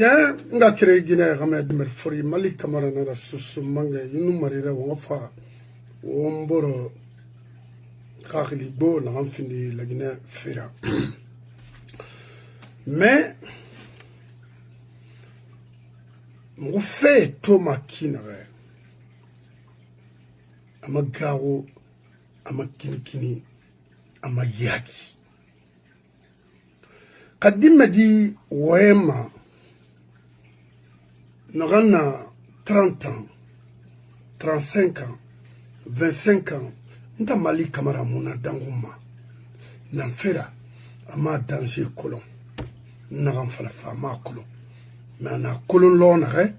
Ya nga kire gina game de merfori mali kamara na susu manga yunu marira wofa womboro khakli bo na amfindi la gina fira mais mon fait Thomas Kinare ama garo ama kinikini ama yaki kadima di wema Nagana 30 ans, 35 ans, 25 ans, nta mali kamara muna danguma. Nanfera, ama danger kolon. Nagan falafa ma kolon. Mais na kolon lon re.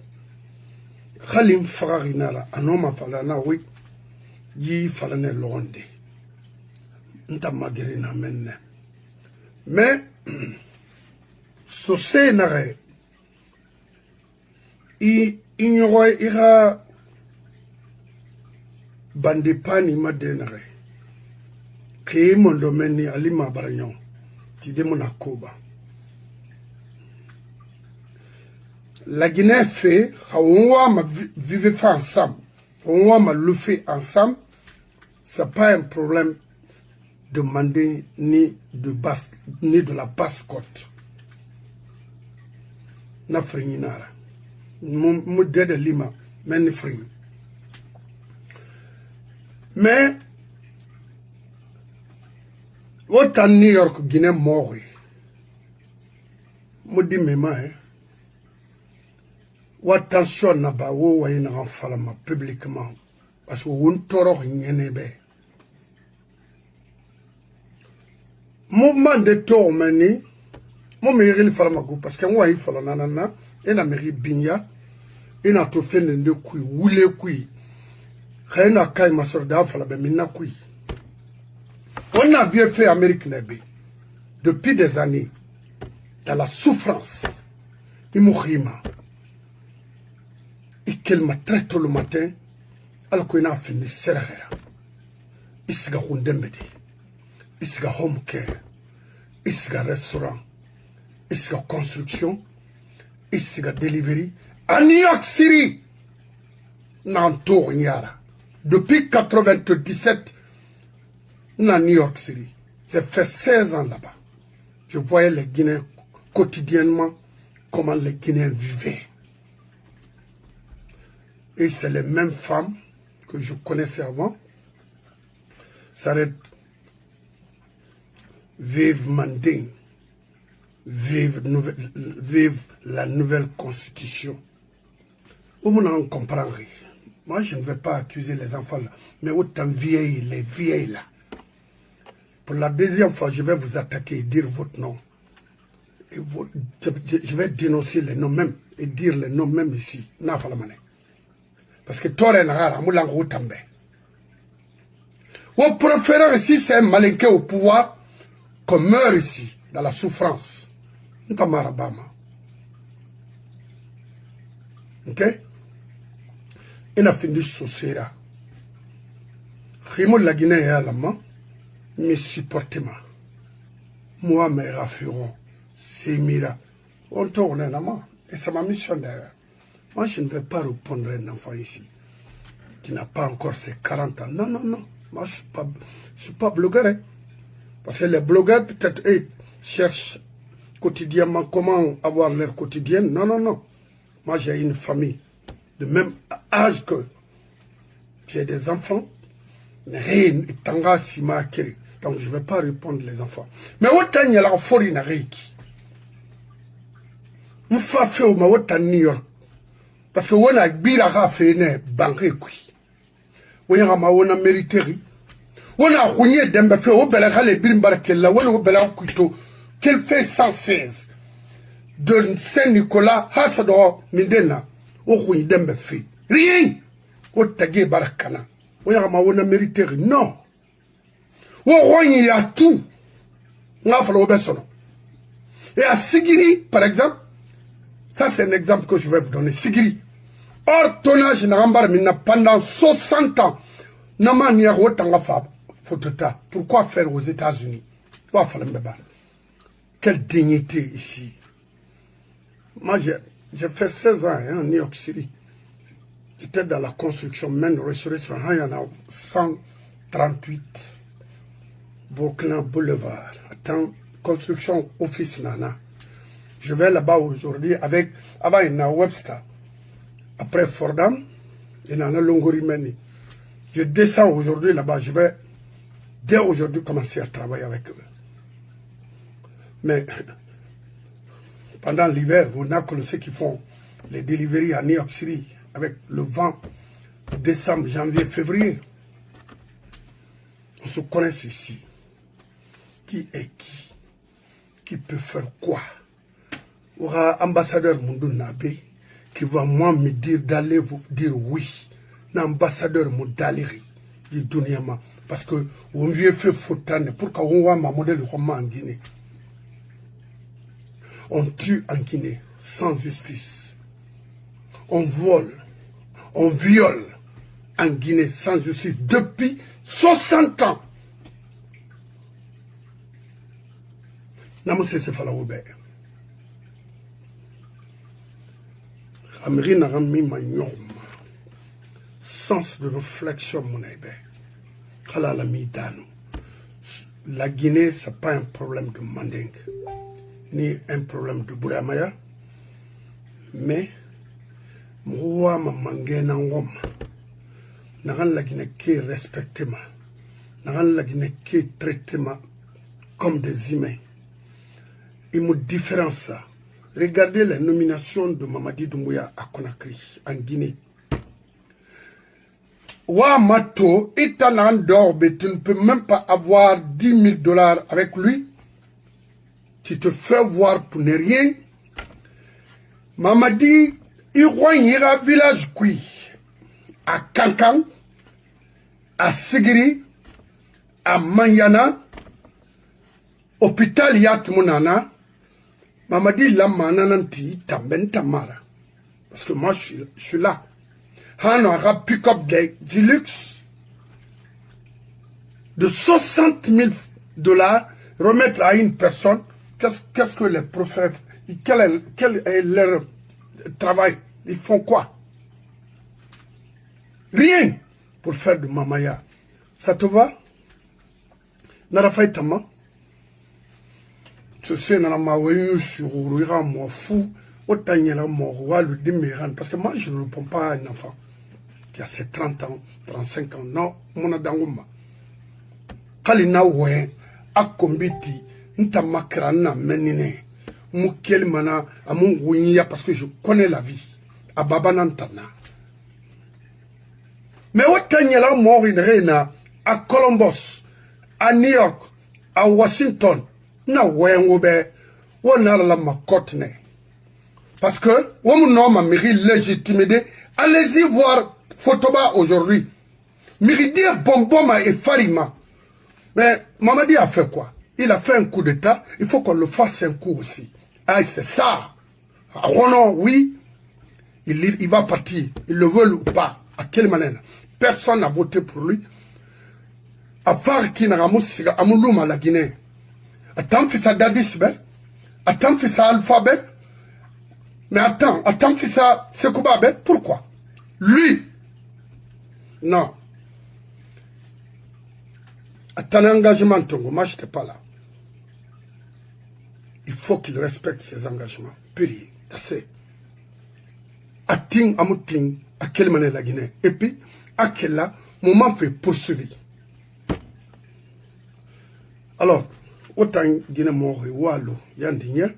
Khalim fararinara, anoma falana wi. Yi falane londe. Nta magerina menne. Mais, sosé nare. Ignoroi ira bandepani madenare ke mon domaine alima baragnon ti de mon akoba la Guinée fait on va vivre ensemble on va le faire ensemble c'est pas un problème de demander ni de la basse côte na fringinara mon de Lima, men free. Mais, what à New York, Guinée mort. Me dit mes mains, ou attention n'a pas ou une enfant publiquement, parce que on toro rien n'est mouvement de tour mené, mon mérite le falamago, parce que moi il faut la nanana, et la mairie Binya. Il a tout fait de couilles, oulé couilles. Rien à caille ma soeur d'enfant, la mina couilles. On a bien fait Amérique Nébé. Depuis des années, dans la souffrance, il mourit. Et qu'elle m'a très tôt le matin, alors qu'on a fini serré. Il s'y a hundemedi. Il s'y a home care. Il s'y a restaurant. Il s'y a construction. Il s'y a delivery. À New York City, Nantour Nyara. Depuis 97, à New York City. J'ai fait 16 ans là-bas. Je voyais les Guinéens quotidiennement, comment les Guinéens vivaient. Et c'est les mêmes femmes que je connaissais avant. Ça va être vive Manding, vive la nouvelle constitution. On ne comprend rien. Moi, je ne vais pas accuser les enfants là, mais autant vieilles, les vieilles là. Pour la deuxième fois, je vais vous attaquer et dire votre nom. Et je vais dénoncer les noms même et dire les noms même ici. Parce que toi, vous préférez ici, c'est un malinqué au pouvoir qu'on meurt ici, dans la souffrance. Ok? Il a fini Sosera. Rimo la Guinée est à la main, mais supportez-moi. Moi, mes raffurons, c'est Mira. On tourne la main. Et c'est ma mission derrière. Moi, je ne vais pas répondre à un enfant ici qui n'a pas encore ses 40 ans. Non, non, non. Moi, je ne suis pas blogueur. Hein. Parce que les blogueurs, peut-être, cherchent quotidiennement comment avoir leur quotidienne. Non, non, non. Moi, j'ai une famille de même âge que j'ai des enfants. Donc, je ne vais pas répondre les enfants. Mais autant il y a la folie na reiki. On fait fait au New York. Parce que on a bien fait une banque. On a mérité. On a rouillé d'un fait au Belakale Bimbarkella. On a au Belakuito. Qu'elle fait 116 de Saint-Nicolas, Hassador, Mindena. On rouille d'un fait. Rien. On tagué Barakana. On a mérité. Non. Il y a tout. On a fait le Besson. Et à Sigiri, par exemple, ça c'est un exemple que je vais vous donner. Sigiri. Or, tonnage pendant 60 ans. Pourquoi faire aux États-Unis? Quelle dignité ici. Moi, j'ai fait 16 ans en New York City. J'étais dans la construction, même restoration. Il y en a 138 Brooklyn Boulevard. Attends, construction office nana. Je vais là-bas aujourd'hui avec, avant il y a Webster. Après Fordham, il y en a Longorimeni. Je descends aujourd'hui là-bas. Je vais, dès aujourd'hui, commencer à travailler avec eux. Mais, pendant l'hiver, on a connu ceux qui font les deliveries à New York City avec le vent, décembre, janvier, février. On se connaît ici. Qui est qui? Qui peut faire quoi? Il y aura un ambassadeur Moundou Nabé qui va moi me dire d'aller vous dire oui. L'ambassadeur Moudaliri du Douniama. Parce que on lui a fait fautane pour qu'on voit ma modèle roman en Guinée. On tue en Guinée sans justice. On vole, on viole en Guinée sans justice depuis 60 ans. Namose se fala oube. Amiri narami ma nyom. Sens de réflexion mon ébé. Khala la mi dano. La Guinée, c'est pas un problème de Manding, ni un problème de Bouramaya, mais moi, ma mangé n'angom. N'agan la Guinée qui respecte ma. N'agan la Guinée qui traite ma comme des humains. Il me différencie ça. Regardez les nominations de Mamadi Doumbouya à Conakry, en Guinée. Wamato, étant d'or, tu ne peux même pas avoir 10 000 $ avec lui. Tu te fais voir pour ne rien. Mamadi, il ira village qui à Kankan, à Sigiri, à Manyana, hôpital Yatmunana. Mamadi la manananti tamben tamara. Parce que moi je suis là. On aura pick-up du luxe de 60 000 $ remettre à une personne. Qu'est-ce que les professeurs, quel est leur travail? Ils font quoi? Rien pour faire de mamaya. Ça te va? Narafay Tama? Tu sais, Naramawayu sur Ourira, moi fou, autant y a moi, le déméran. Parce que moi, je ne réponds pas à un enfant qui a ses 30 ans, 35 ans. Non, mon adanguma. Kalina oué, a kombiti, nta makrana menine, moukel mana, à mon gounia, parce que je connais la vie. À Babanantana. Mais autant y a là, mort in reina, à Columbus, à New York, à Washington, na oué, on a la macotne. Parce que, on m'a mérité légitimité, allez-y voir Fotoba aujourd'hui. Mérité Bomboma et Farima. Mais Mamadi a fait quoi? Il a fait un coup d'état, il faut qu'on le fasse un coup aussi. Ah, c'est ça. Ronan, oui, il va partir. Il le veut ou pas. À quelle manière? Personne n'a voté pour lui. À part qui n'a pas Amoulouma la Guinée. Attends, fils à Dadis, attends, fils à Alphabet. Mais attends, fils à Sekoubabe. Pourquoi? Lui. Non. Attends, engagement, Tongo, moi je n'étais pas là. Il faut qu'il respecte ses engagements. Période. Assez. Ating, amouting, à quelle manière la Guinée. Et puis, à quel là, moment fait poursuivre. Alors, autant Guinée mort et Wallo, Yandinia,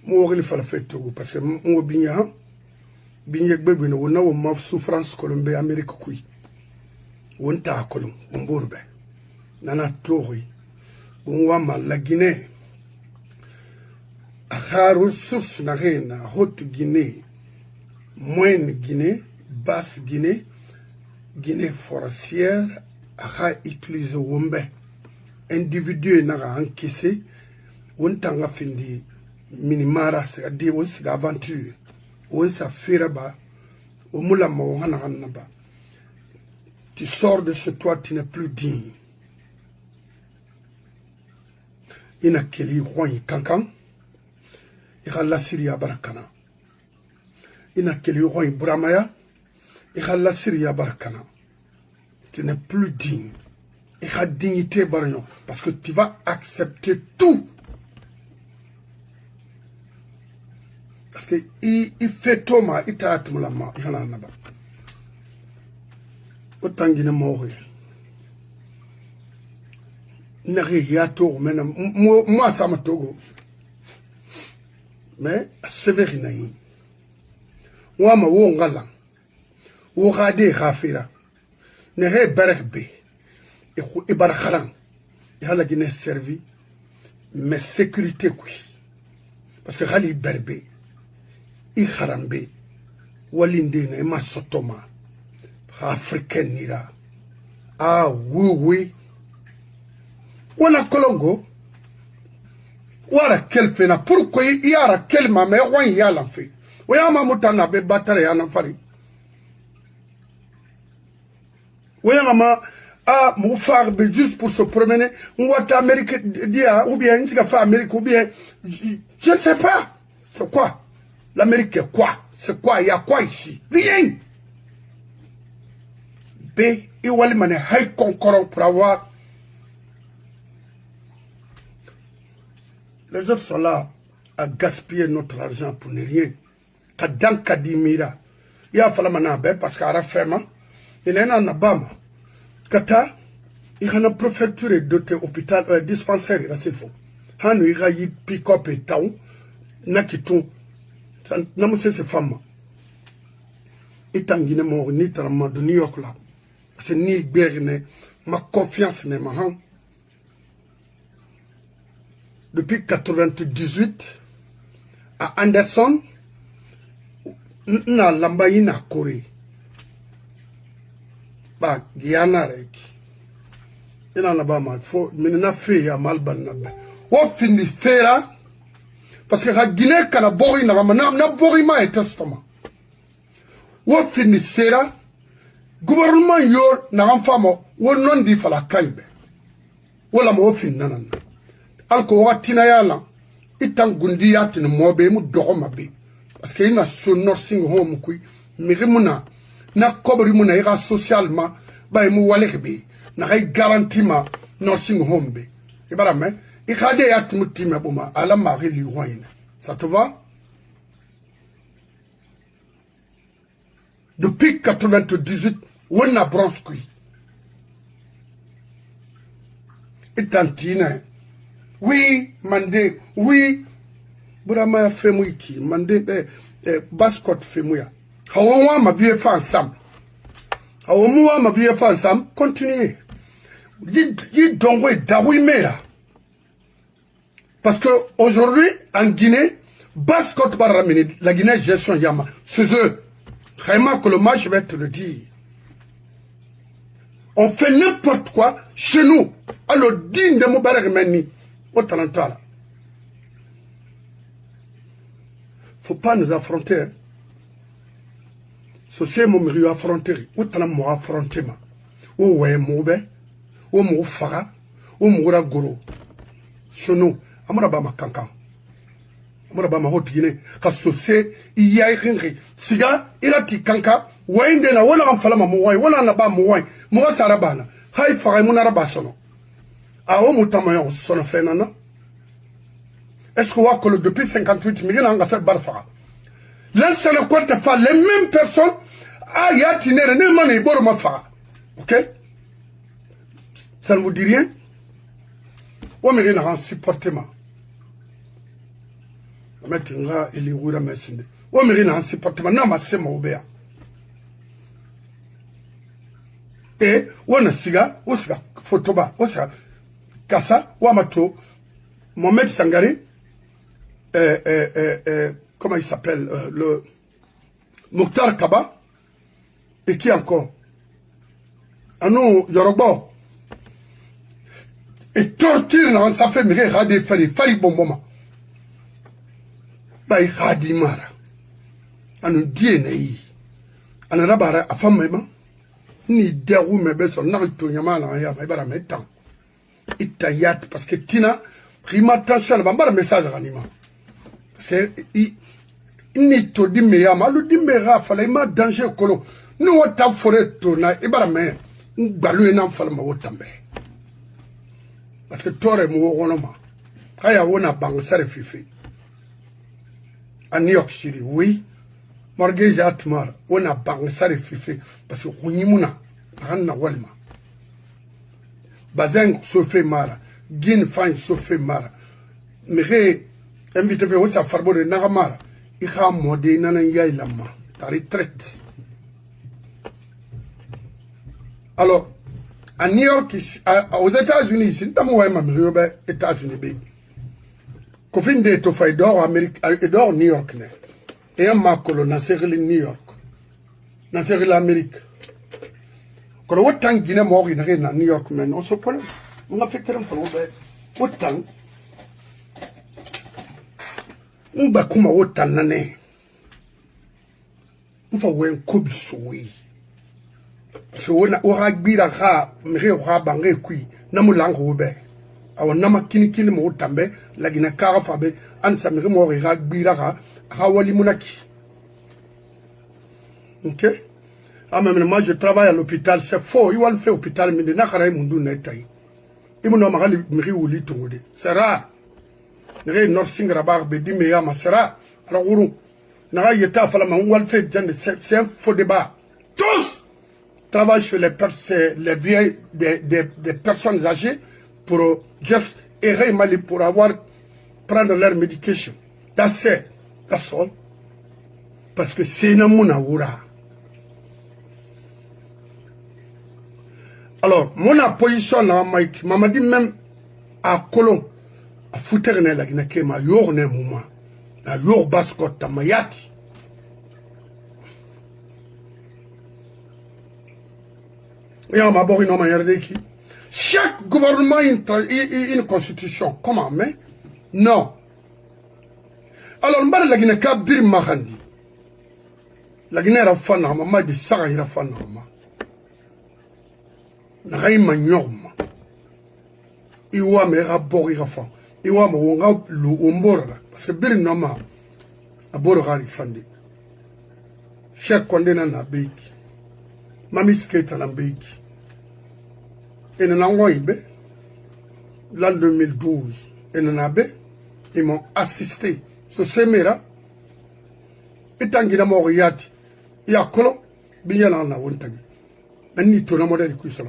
moi il fallait faire Togo, parce que moi, Bignan, Bignek Bébé, on a une souffrance Colombie, Amérique, oui. On t'a Colombe, on bourbe. Nana Tori, on voit la Guinée. À ressources n'a rien, Haute Guinée, Moyenne Guinée, Basse Guinée, Guinée forestière, à utiliser Wombe. Individu n'a encaissé, on t'a fini minimara, c'est-à-dire on s'est aventure, on s'est fait là-bas, au moulin là-bas. Tu sors de chez toi, tu n'es plus digne. Il n'a qu'à y kankan. il a la Syrie à Barakana. Il n'a qu'à lui Bramaya, il a la Syrie à Barakana. Tu n'es plus digne. Il a dignité, Baragnon, parce que tu vas accepter tout. Parce que il fait Thomas, il t'a atteint la main, il en a là-bas. Autant qu'il est mort. Moi, ça m'a togo. Mais, c'est vrai, naï. Moi, ma wongala. Wogade rafira. Nere berbe. Et barakharan. Il a la Guinée servi. Mais sécurité, oui. Parce que Rali berbe. Il harambe. Walinde, ne ma sotoma. Africain, nira. Ah, oui, oui. Wana Kolongo, wara quel fait na pourquoi il y a quel ma mère ou il y a l'enfait. Ou y'a ma moutana be batare en enfari. Ou y'a ma a moufar be juste pour se promener. Ou à Amérique dia ou bien il fait Amérique ou bien je ne sais pas. C'est quoi? L'Amérique est quoi? C'est quoi? Il y a quoi ici? Rien. B et Walimane high concurrent pour avoir. Les autres sont là à gaspiller notre argent pour ne rien. Kadam Kadimira. Il y a fallu m'anabe parce qu'à la fin, il y a un abama. Kata, il y a une préfecture de hôpital, dispensaire, là c'est faux. Han, il y a eu pick-up et town, nakiton. N'a pas ces femmes. Et tant qu'il n'est mort, ni tellement de New York là. C'est ni Berne, ma confiance n'est ma hand. Depuis 1998, à Anderson, na lambayi na Corée. Bah, Guyana rek. Il en a pas mal. Faut, mais n'a fait ya mal ban na ben. Ou fini fera, parce que la Guinée kana bori na bori ma et testament. Ou fini sera, gouvernement yo na famo, ou non di fala kaibe. Ou la mo fin nanana. Alko watina yala itan gundi yatin mobe mu dogo mabe parce que ina so nursing home kui mirimuna na kobri muna ira socialement ba mu walekbe na hay garantie ma nursing home be ibara me ikade yatmu time buma ala mari li roine ça te va depuis 98 wona bronskui itantine. Oui, Mandé, oui. Burama fait mouiki, Mandé, Bascot fait mouya. Haouwa ma vie fait ensemble. Haouwa ma vie fait ensemble, continuez. Dis donc, oui, daoui mea. Parce que aujourd'hui, en Guinée, Bascot Baramini, la Guinée gestion Yama, c'est eux. Vraiment que le match, je vais te le dire. On fait n'importe quoi chez nous. Alors, digne de Moubarak Meni. Autant là. Faut pas nous affronter. C'est mon mari affronter. Autant moi affronter ma. Ou ouais moube. Ou mou fara. Ou moura goro. Chez nous, amara ba ma kankan. Amara ba ma hot Guinée. Ka sosé iya rinri. Siga ila ti kanka. Wende na wala fala ma mouay. Wala na ba mouay. Moura sarabana. Hay fara mon araba sono. Ah, mutamayo son phénomène. Est-ce que vous depuis 58 millions en fait barfa? Laissez le compte faire les mêmes personnes. Ah, y a tiner ne mani borma fa. Ok? Ça ne vous dit rien? Ou mais rien en supportement. Maintenant, il est où la messine? Ou mais rien en supportement. Non, ma c'est mon obéa. Et, ou on a siga, ou siga, photoba, ou siga. Kassa, Wamato, Mohamed Sangari, comment il s'appelle, le Mokhtar Kaba, et qui encore? Anou Yorobo. Et torture dans sa famille, Radi Fari bon moment. Bah, Radi Mara. Anou Dienei. Anou Rabara, à femme même, ni derou me beso, n'arrête yamala, yamala, mettant. Itayat parce que Tina rima tension ba mara message ranima parce que ni to di me ya ma lu di me ra fala ma danger kolo no wata forêt to na ibara me gbalu na fala ma wotambe parce que tore mo wono ma haya wona bang sare fifi à New York City oui mortgage atmar wona bang sare fifi parce que hunyimuna hanna walma bazang so fait mara gin fan so fait mara mire invité ve wosa farbo de nagamara il y a modé nana yai lama ta retraite. Alors à New York, aux États-Unis, c'est pas moi même aux États-Unis. Kofin de to fay d'or Amérique et d'or New York ne. Et un makolo na serre New York. Na serre l'Amérique. Quand autant Guinée mort in na New York men on se connaît. On a fait terrain pour autant. On ba kuma autant nané. On fa wen kobi soui. So wona o hagbira ha mre ha bange kui na mulango be aw nama kini mo tambe lagina kara fabe an samire mo hagbira ha wali munaki. OK? Ah même moi je travaille à l'hôpital, c'est faux, il va le faire hôpital mais na khara mundu na tay imuno magali mri wuli tongode c'est rare ne nursing rabar be di meya masara ala guru na yeta fala ma wal fait c'est un faux débat. Tous travaillent sur les vieilles des personnes âgées pour just errer mal pour prendre leur médication. That's it. That's all. Parce que c'est une mouna. Alors, mon position là, Mike, m'a dit même à Colomb, à foutre la guinée, ma yorne mouma, la yor bascotte, ta mayati. Chaque gouvernement a une constitution. Comment? Mais non. Alors, je vais vous dire que Mahandi. La Guinée a fait un peu de ça. Il a fait un peu de ça. Il a fait un peu de ça. Il a fait un peu de ça. Parce que bir nama aboro gari fandi. Chaque condamné na beiki. Mami skate na beiki. Et l'an 2012, ils m'ont assisté. Ce semera, et tant qu'il a mort, il y a colo, bien en a wontag. Mais ni tout le monde est cuisson.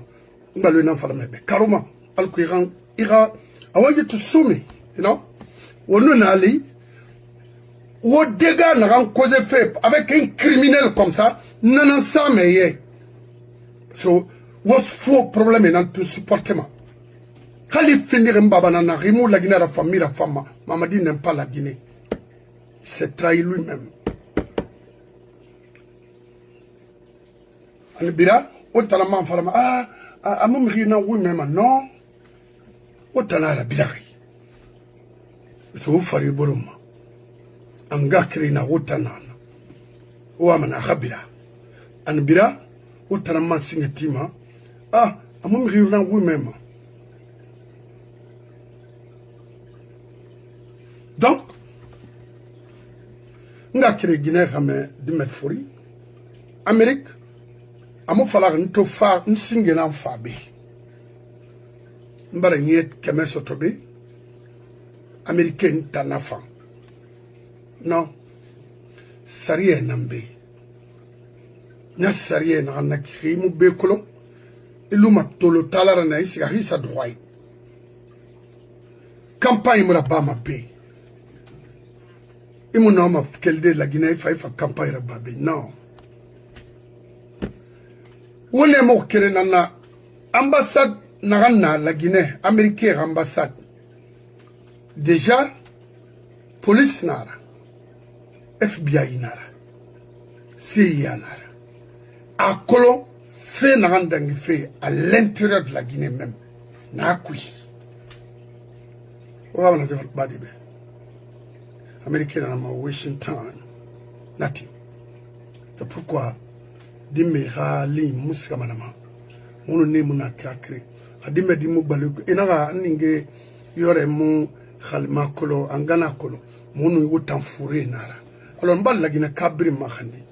On va le nom faire mais carrément, al-Quiran, ira, awaye to soumis, you know, on nous n'allait, ou dégâts n'a cause fait avec un criminel comme ça, non, ça, mais so, was faux problème dans tout supportement. Kali finir mbabana na rimu la Guinée la famille la femme. Mamadi n'aime pas la Guinée. Il s'est trahi lui-même. Anibira, otala man falama amum rina oui-même non. Otala la bilari. So fari boruma. Anga krina otana. O amana khabira. Anibira, otala man singetima. Amum rina oui-même. Donc, nous avons créé Guinée de Medfori. Amérique, nous avons fait un single en Fabi. Nous avons fait un single américain en enfant. Non, ça rien n'a pas. N'a ça rien n'a créé mon bécolo. Et l'homme a tout le talent n'a ici à sa droit. Campagne me la bas ma paix. Et mon homme a fait la Guinée, il faut faire campagne à Babi. Non. Où est mon kérénana? Ambassade Narana, la Guinée, américaine ambassade. Déjà, police Nara, FBI Nara, CIA Nara. À Kolo, fait Narandangi fait à l'intérieur de la Guinée même. Nakui. On va vous dire Badibé. Américain à Washington, nothing. C'est pourquoi Dimera li muskamanama. On ne m'a pas créé. Adime dimu baluku. Enaga ninge yore mu khalma kolo angana kolo. Monu autant fourré nara. Alors on va la Guinée Cabri Mahandi.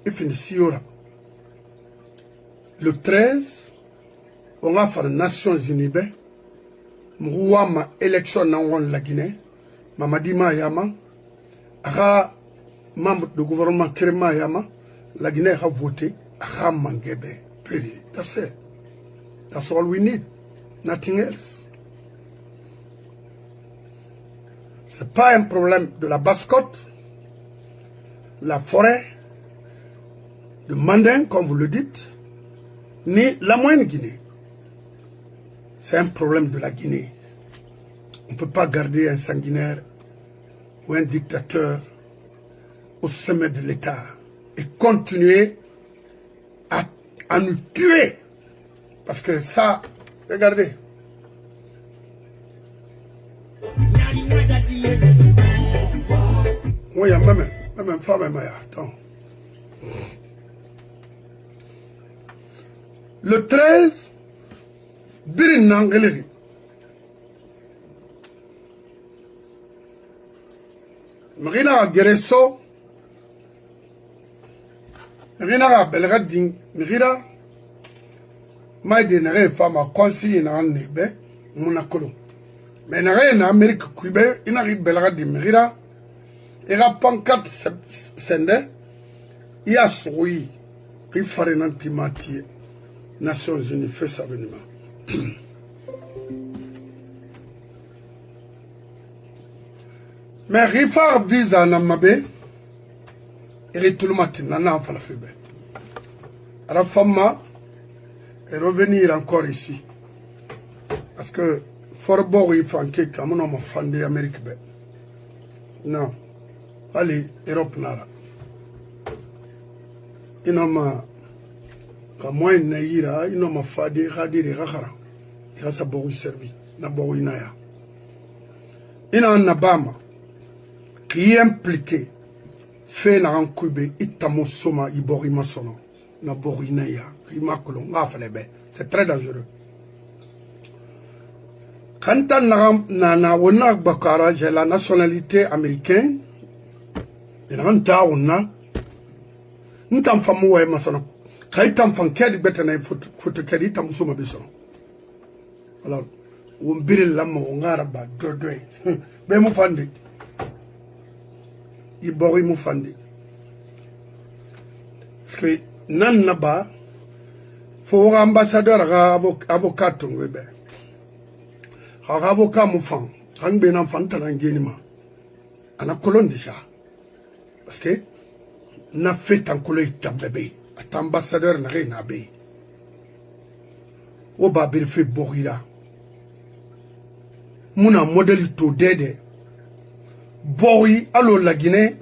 Et finit Siora. Le 13, on va faire les Nations Unies. Mouwa ma élection dans la Guinée. Mamadi Mayama. Ara membre du gouvernement Kerema Yama. La Guinée a voté. Ara Mangebe. That's it. That's all we need. Nothing else. Ce n'est pas un problème de la Basse-Côte, la forêt, de Mandin, comme vous le dites, ni la moyenne Guinée. C'est un problème de la Guinée. On ne peut pas garder un sanguinaire ou un dictateur au sommet de l'État et continuer à nous tuer. Parce que ça, regardez. Oui, même femme, attends. Le 13, Birin Nangeleri. Marina Gereso. Marina Belrading. Marina. Maïde n'a femme à conseiller dans le nébé. Monacolo. Mais n'a rien en Amérique Cuba. Il n'a rien Belrading. Marina. Il y a pancarte sende. Il y a souri. Il faut un antimatier. Nations Unies fait sa veniment. Mais Rifar visa Namabe. Il est tout le matin. Nana en falafebe. Alors, femme est revenir encore ici. Parce que Fort Bourg, il faut un cake. Comme on a fan de l'Amérique. Non. Allez, Europe nara. Inoma kama inaira inoma fadi khadiri khara. Ikasa bogu servi na bogu inaya. Ina nabama qui est impliqué fait na rankube itamo soma ibori masono na bogu inaya. Imakolo ngafalebe. C'est très dangereux. Quand na wona bakara j'ai la nationalité américaine. Il y a un tas où on a un temps fameux ou un maçon. Quand il t'en fait quel bête n'a faut quel il t'en somme besoin. Alors, on bille la mort on a rabat deux. Ben mon fandi. Il boit mon fandi. Parce que nan naba faut ambassadeur avocat ton bébé. Avocat mon fan. Quand ben enfant t'as un guéniment. On a colonne déjà. Parce que n'a fait un collègue bébé, un ambassadeur n'a rien à bé. Au babir fait borira. Mon modèle tout d'aide. Bori allo la Guinée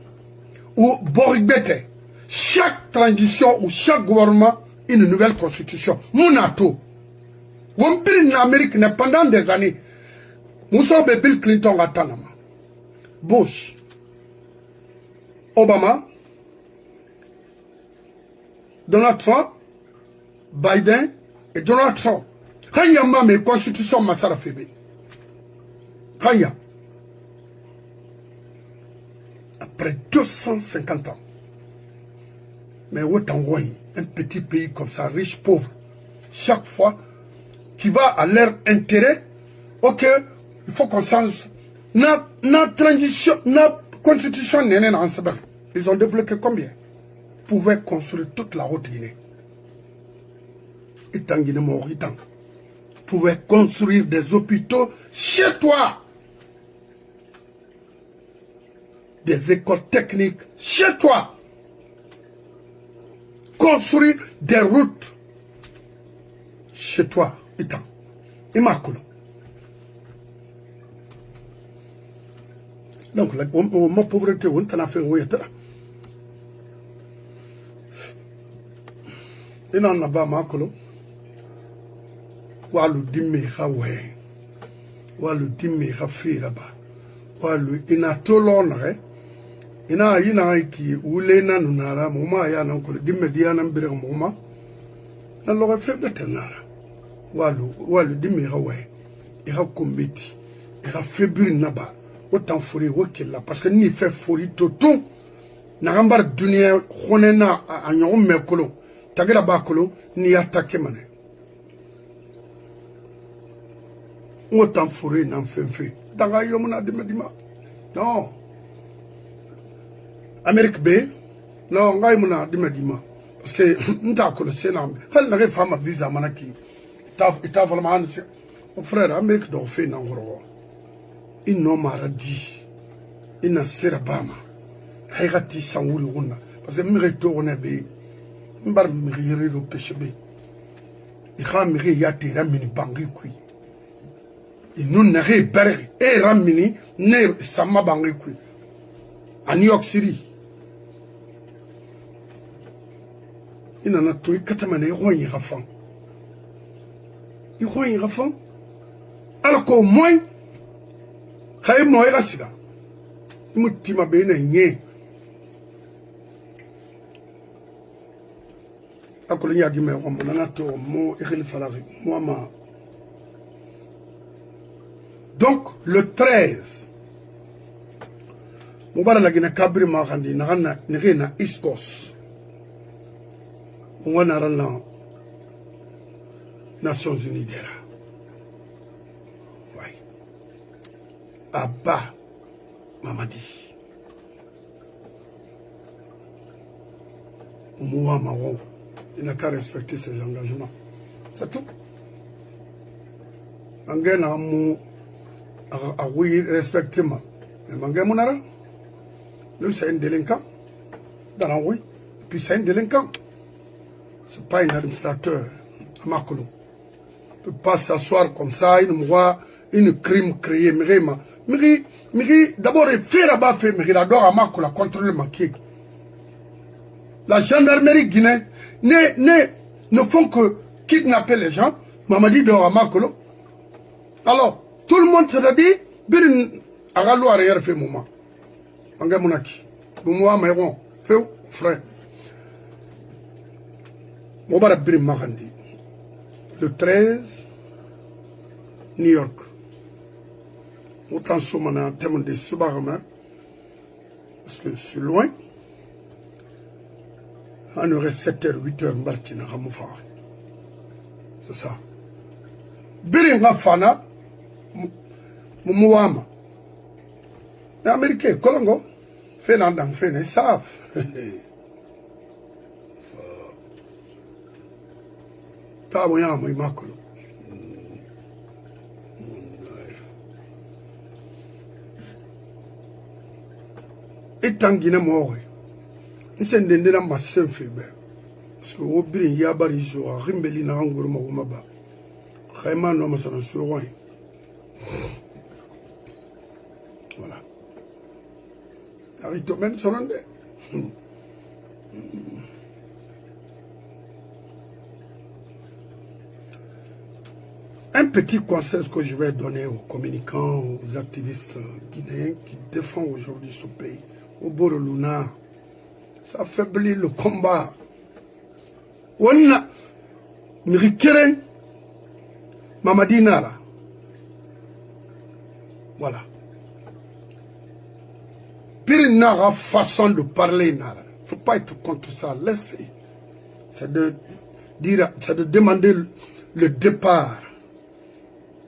ou Bori bête. Chaque transition ou chaque gouvernement une nouvelle constitution. Mon ato. On pire en Amérique pendant des années. Moussa Bill Clinton à Tanama. Bush. Obama, Donald Trump, Biden et Donald Trump. Kanya mame constitution masara febe. Kanya. Après 250 ans. Mais autant voyez un petit pays comme ça, riche, pauvre, chaque fois, qui va à leur intérêt, ok, il faut qu'on change. Notre transition, notre constitution n'est pas en Sabah. Ils ont débloqué combien? Pouvaient construire toute la haute Guinée. Et en Guinée, Mauritan. Pouvaient construire des hôpitaux chez toi. Des écoles techniques chez toi. Construire des routes chez toi. Itan. Immaculé. Donc, la pauvreté, on t'en a fait un il n'en a pas makolo. Walu dimi hawe. Walu dimi hafi là-bas. Walu inatolonre. Ina ki ulena nunara. Moma ya nankolo. Dimi diana mbire moma. Alors, il fait de tenara. Walu dimi hawe. Il a combattu. Il a fait naba. autant fori là parce que ni fait fori toto na gambar dunia khonena anyo mekolo tagela bakolo ni attaquer mané autant fori nan fait danga yomuna dima non Amérique B non ngai muna dima parce que nta ko le sénam hal na femme visa manaki ta vraiment mon frère Amérique do fait nangoro inno maradi ina serabama haygati sanwuri wonna parce que mi to wona be mbar mi yirido peshbe I kham mi yati ramini bangi kui inun na re berri e ramini ne sama bangi kui a New York City ina na to katamane roñi rafan I roñi rafan alors qu'au moins kay moy rasiga mutima bena nye akolo nya gi me ko na to mo ikhil falari moi donc le 13 mobara la gina kabri ma khandi na ganna ni gina iskos on a la Nations Unies là ouais Abba Mamadi Mouama il n'a qu'à respecter ses engagements c'est tout Angena mou a oui respecter ma mais Mangé Mounara lui c'est un délinquant dans oui puis c'est un délinquant c'est pas un administrateur à Makolo il ne peut pas s'asseoir comme ça il me voit une crime créée Miri d'abord fait là-bas fait Miri la doit à Makolo contre le maquis la gendarmerie guinéenne ne font que kidnapper les gens Mamadi dort à Makolo alors tout le monde se dit bien à la loi arrière fait moment Mangé Mounaki moi mais fait frère Mobara Birim Magandi le 13 New York autant sommana en termes de Subarama parce que c'est loin on aurait 7h 8h Martina Ramoufa c'est ça Birim Mafana Mouama les Américains Colongo fait n'andang fait ne savent ta moya mo Makolo etangine mo nsendende na masenfebe parce que obiri ya bari zo rimbeli na ngoro mo maba khayma no masana suroy voilà arito men sonande un petit conseil que je vais donner aux communicants, aux activistes guinéens qui défendent aujourd'hui ce pays, au Boroluna, ça affaiblit le combat. On a Mirikeren Mamadi Nara. Voilà. Pire Nara façon de parler Nara. Il ne faut pas être contre ça. Laissez. C'est de dire, c'est de demander le départ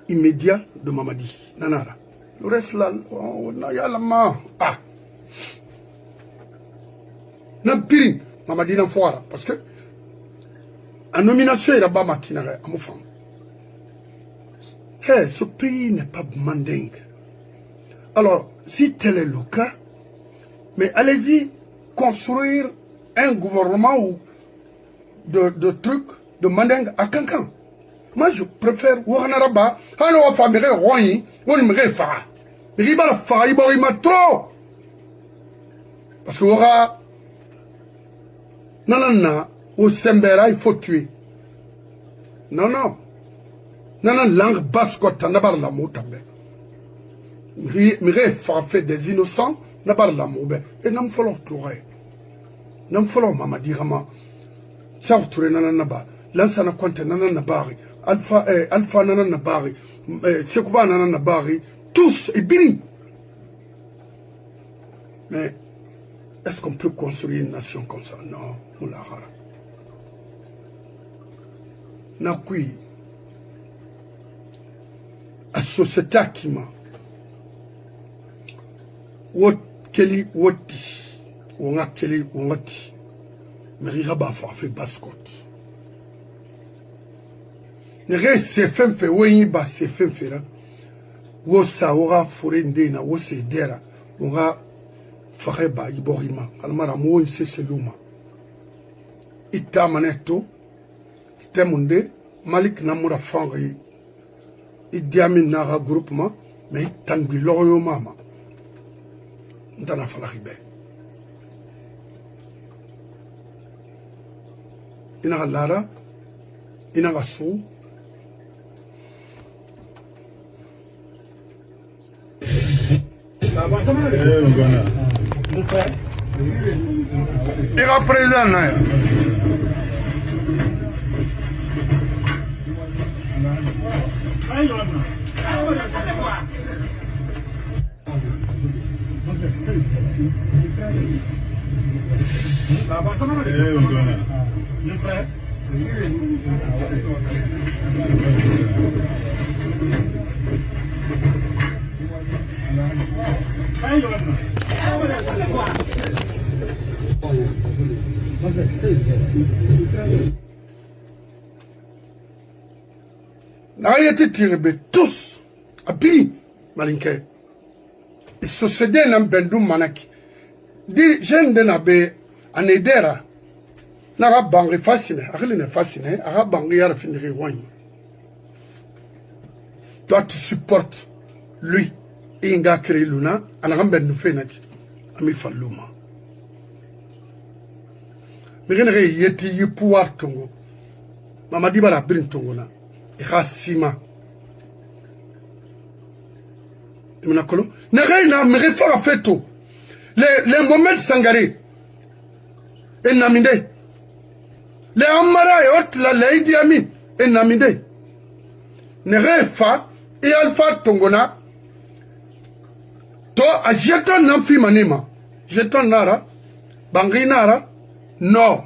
immédiat de Mamadi Nanara. Le reste là, on a la main. Ah. N'empire Mamadi Nanfoara. Parce que la nomination est là-bas maquinaire à mon femme. Hey, ce pays n'est pas mandingue. Alors, si tel est le cas, mais allez-y construire un gouvernement ou de trucs de mandingue à Cancan. Moi, je préfère Ouanaraba, alors on va Roy, on me réfère. Mais il va faire, il m'a trop. Parce qu'il y aura. Non, non, non, au Sembera, il faut tuer. Non, non. Non, non, langue basse, quand on a pas l'amour, tambe. Mais fait des innocents, n'a pas l'amour. Et non, il faut leur tourner. Non, il faut leur Mamadi Rama. Ça, vous tournez, non, non, non, Lansana Conte, non, non, non, Alpha Nana Nabari, Sekouba Nana Nabari, tous et Bini. Mais est-ce qu'on peut construire une nation comme ça? Non, Moulahara. Nakui, la société qui m'a, what Kelly, woti, ou nga Kelly, ou ngati, mais il a pas fait bascotte. Nere se fem fe, oui, ba se fem fe là. Wo sa ora forende na wo se dera, ou nga fareba iborima, almara mo se seluma. Ita maneto. Temunde Malik Namoura Fangri Idiamin Nara groupement mais Tanguy Loroyo Mama Ndana Falaribe Inara Lara Inara Sou Ira président N'ayez tiré tous à Pili, Malinke. Et société n'a bendu manaki. Di jeune de nabe anedera. N'a bangi fasciné, ne fasciné, a bangi à finir rogne. Toi tu supportes lui. Et il a créé Luna, en a bendu fenaki. Ami Fallouma. Mais il y a yeti pouvoir tongo. Mamadi bala brin tongo na. Sima. Les Mohamed Sangaré et Namide. Les Amara et autres, la Lady Ami et Namide. Nerefa et Alpha Tongona. To a jeton Namfi Manima. Jeton Nara. Bangri Nara. Non.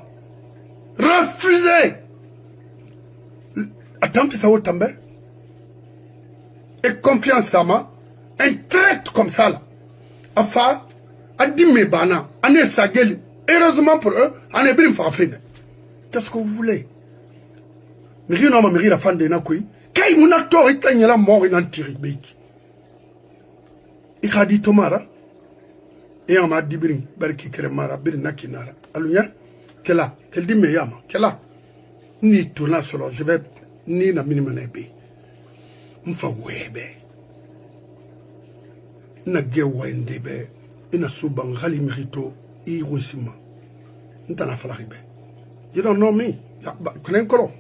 Refusez. Attends, fais ça au tambe. Et confiance à moi. Un traite comme ça là. Enfin, a dit mes bana. On est sagel. Heureusement pour eux, on est bien fait. Qu'est-ce que vous voulez? Mais rien n'a mérité la fin de Nakoui. Kay mouna tor et tanya la mort in antiribik. Il a dit Tomara. Et on m'a dit Birin, Barki Kremara, Birin Nakinara. Alunia, qu'elle dit Meyama, qu'elle a. Ni tout là solo, je vais. Ni na minimanebi mfa webe na gewa ndebe ina suban ghali mérito I rusima ntana falahibe you don't know me ya kunen koro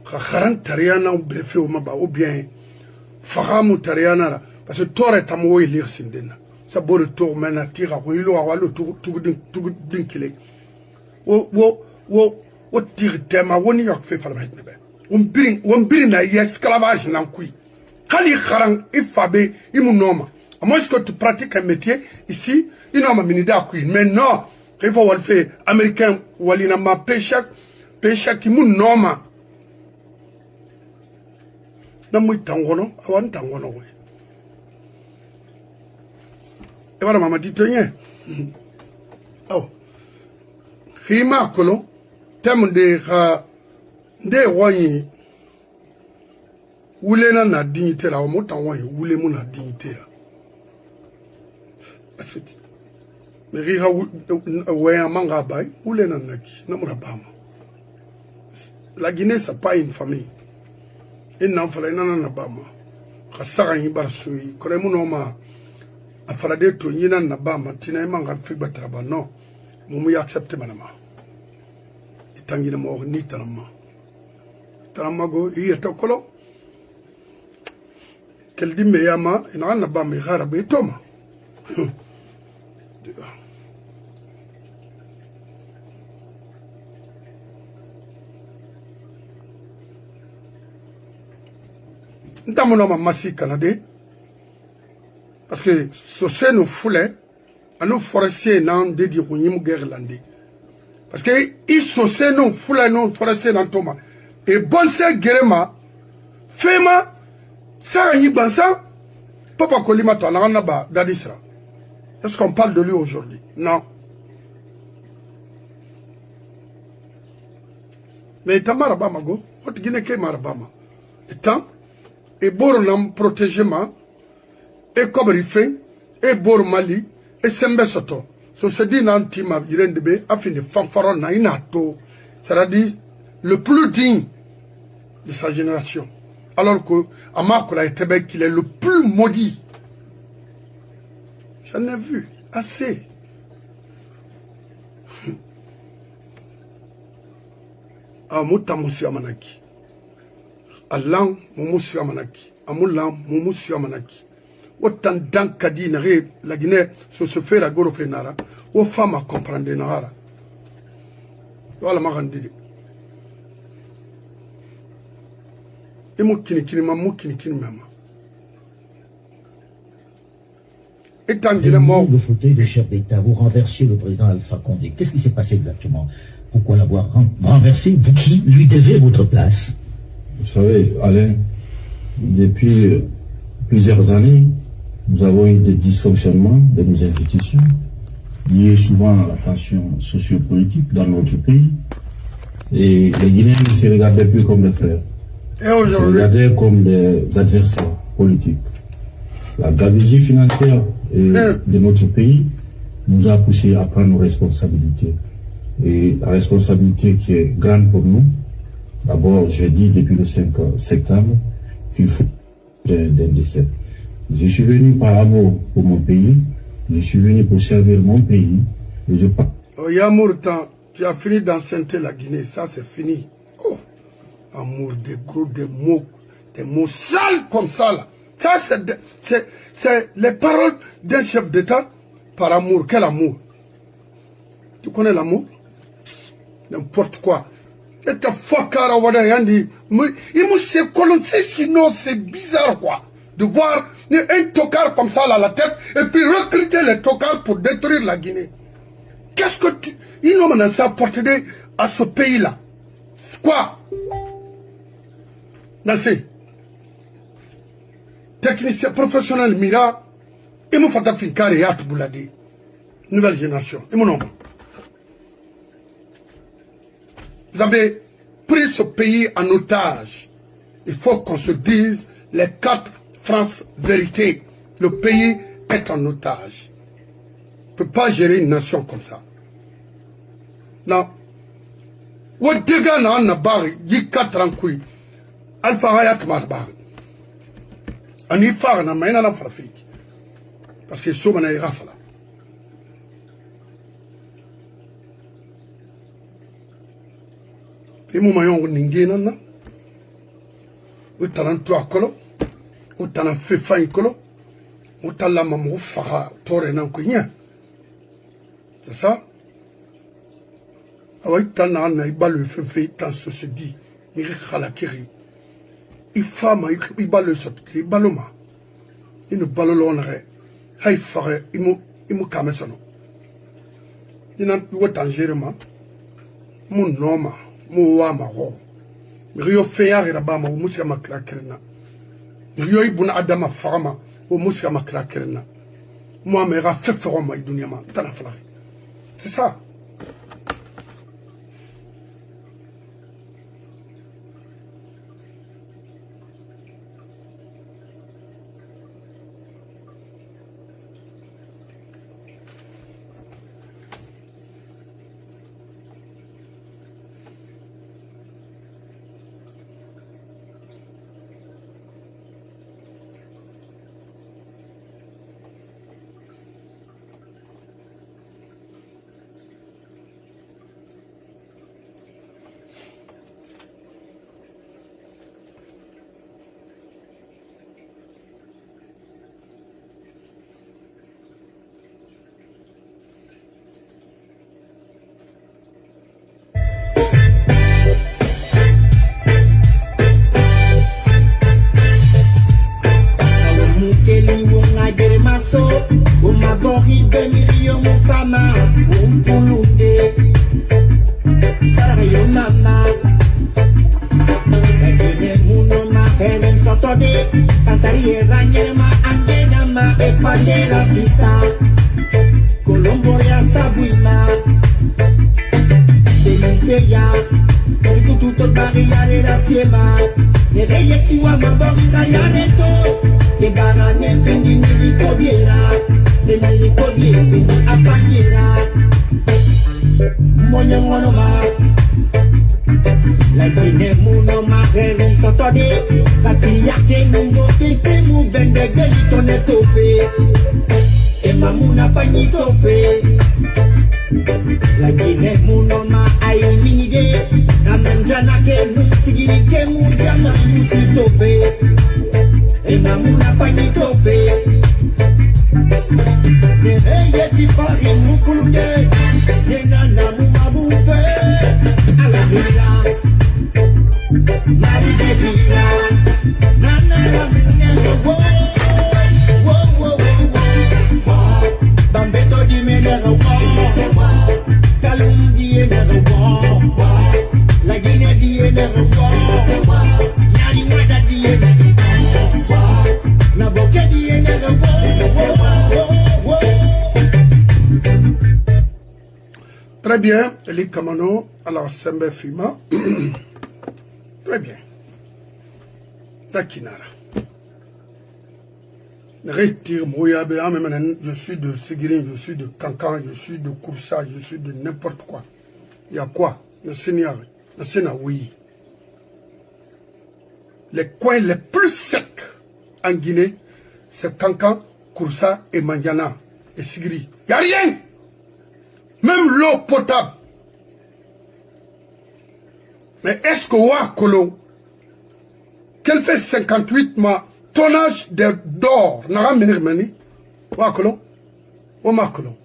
kharan tariana ou befe ou maba ou bien faramu tariana la parce que tore tamo lire sindena sa bo retour mena tira ko ilo awalo tugudin kile wo tire tema woni yok fe fala bahit nebe won birin na esclavage nan kui khali kharan ifabe imunoma à moins que tu pratiques un métier ici il n'a pas minida kui mais non il faut le faire américain walina ma pêchak qui munoma na muy tangono awan tangono we e wala mama ditonye oh hima kolo temunde kha nde wani wule na dignité la mo tan wani wule mo na dignité la mais riha ouais manga bay wule na naki na murabama la Guinée c'est pas une famille et non fala ina na bama khasara yi barsui kore mo no ma afalade to nyina na bama tina manga fi bataba non mo ya accepter manama tangina mo ni tarama go iya to kolo kel dimme yama ina na bam gharabe toma ntamo no masi canadé parce que ce c'est nous foulé anu forestier nan de di kunyimu gerlande parce que i sose non fula non forestier nan toma et bonse gerema fema ça yi bansa papa kolima to na ba dadisra. Est-ce qu'on parle de lui aujourd'hui? Non. Mais ta marabama go, hot gine ke marabama. Etant et bor nam protégement et comme fin et bor Mali et sembe soto. So se dit nan tima irendebe afin de fanfaron na inato. C'est-à-dire le plus digne de sa génération. Alors que Amakola était qu'il est le plus maudit. J'en ai vu assez. Amutamusi amanaki. Allang mumusi amanaki. Amulam mumusi amanaki. Autant d'ankadi nare la Guinée se fait la gorofenara. Aux femmes à comprendre nara. Voilà ma rendide. Et moi kini ma kini même. Le fauteuil de chef d'État, vous renversiez le président Alpha Condé. Qu'est-ce qui s'est passé exactement? Pourquoi l'avoir renversé? Vous qui lui devez votre place? Vous savez, Alain, depuis plusieurs années, nous avons eu des dysfonctionnements de nos institutions, liés souvent à la tension sociopolitique dans notre pays. Et les Guinéens ne se regardaient plus comme des frères. Ils se regardaient comme des adversaires politiques. La gabegie financière de notre pays nous a poussé à prendre nos responsabilités. Et la responsabilité qui est grande pour nous, d'abord, je dis depuis le 5 septembre qu'il faut d'un décès. Je suis venu par amour pour mon pays, je suis venu pour servir mon pays, et je pense... Yamour, tu as fini d'enceinter la Guinée, ça c'est fini. Oh, amour, des mots sales comme ça là. Ça, c'est les paroles d'un chef d'État par amour. Quel amour? Tu connais l'amour? N'importe quoi. Et ta fakara wada yandi. Il me se colonne, sinon c'est bizarre quoi. De voir un tocard comme ça à la tête et puis recruter les tocards pour détruire la Guinée. Qu'est-ce que tu... Ils n'ont pas apporté à ce pays-là. Quoi? Merci. Technicien professionnel Mira, il me faut faire carré à Bouladi. Nouvelle génération. Et mon nom. Vous avez pris ce pays en otage. Il faut qu'on se dise les 4 France vérités. Le pays est en otage. On ne peut pas gérer une nation comme ça. Non. Ou dégâts na bari, dit 4 ans kui. Alpha Hayat Marbari. On y fait un main à l'Afrique. Parce que c'est un rafale. Et mon maillon n'ingéna. Ou talent toi colo. Ou talent fait fin colo. Ou talent maman fara torre nan kunya. C'est ça? Ah oui, t'en as un balle fait tant se dit. Ni khalakiri. Il femme il balle il baloma il ne ballonnerait hay fare il me kamesono il n'a plus dangereusement mon nom mon wama ho rio feya rabama o musia makra kerna rio ibuna adama fama o musia makra kerna moi me ra fefero ma dunia ma tana fala c'est ça. tiema ne reyeti wa maborisa ya neto de garane pendi miliko biera de miliko biera apanyera monya ngono ma la Guinée muno ma reri sotode kati yake nungo kike mu bende geli tone tofe e mamuna panyi tofe la Guinée muno ma ai minide nanjana ke nu sigiri ke mu jama yusi tofe e mamuna panyi tofe ne yeti pa inukulude ne nana mu mabufe ala bila Mari de vida, nana la muñeca, wow, Bambeto di menera, Kalum di enera, La Guinea di enera, Yari Wada di enera, Naboke di enera, Très bien, Eli Kamano, alors Sembe Fima. Très bien. Takinara. Retire Mouyabe, je suis de Seguirin, je suis de Kankan, je suis de Koursa, je suis de n'importe quoi. Il y a quoi? Le Seigneur, oui. Les coins les plus secs en Guinée, c'est Kankan, Koursa et Mandiana et Sigiri. Il n'y a rien. Même l'eau potable. Mais est-ce que Wakolo, qu'elle fait 58 mois, tonnage d'or, n'a menir meni, Wakolo, ou Makolo,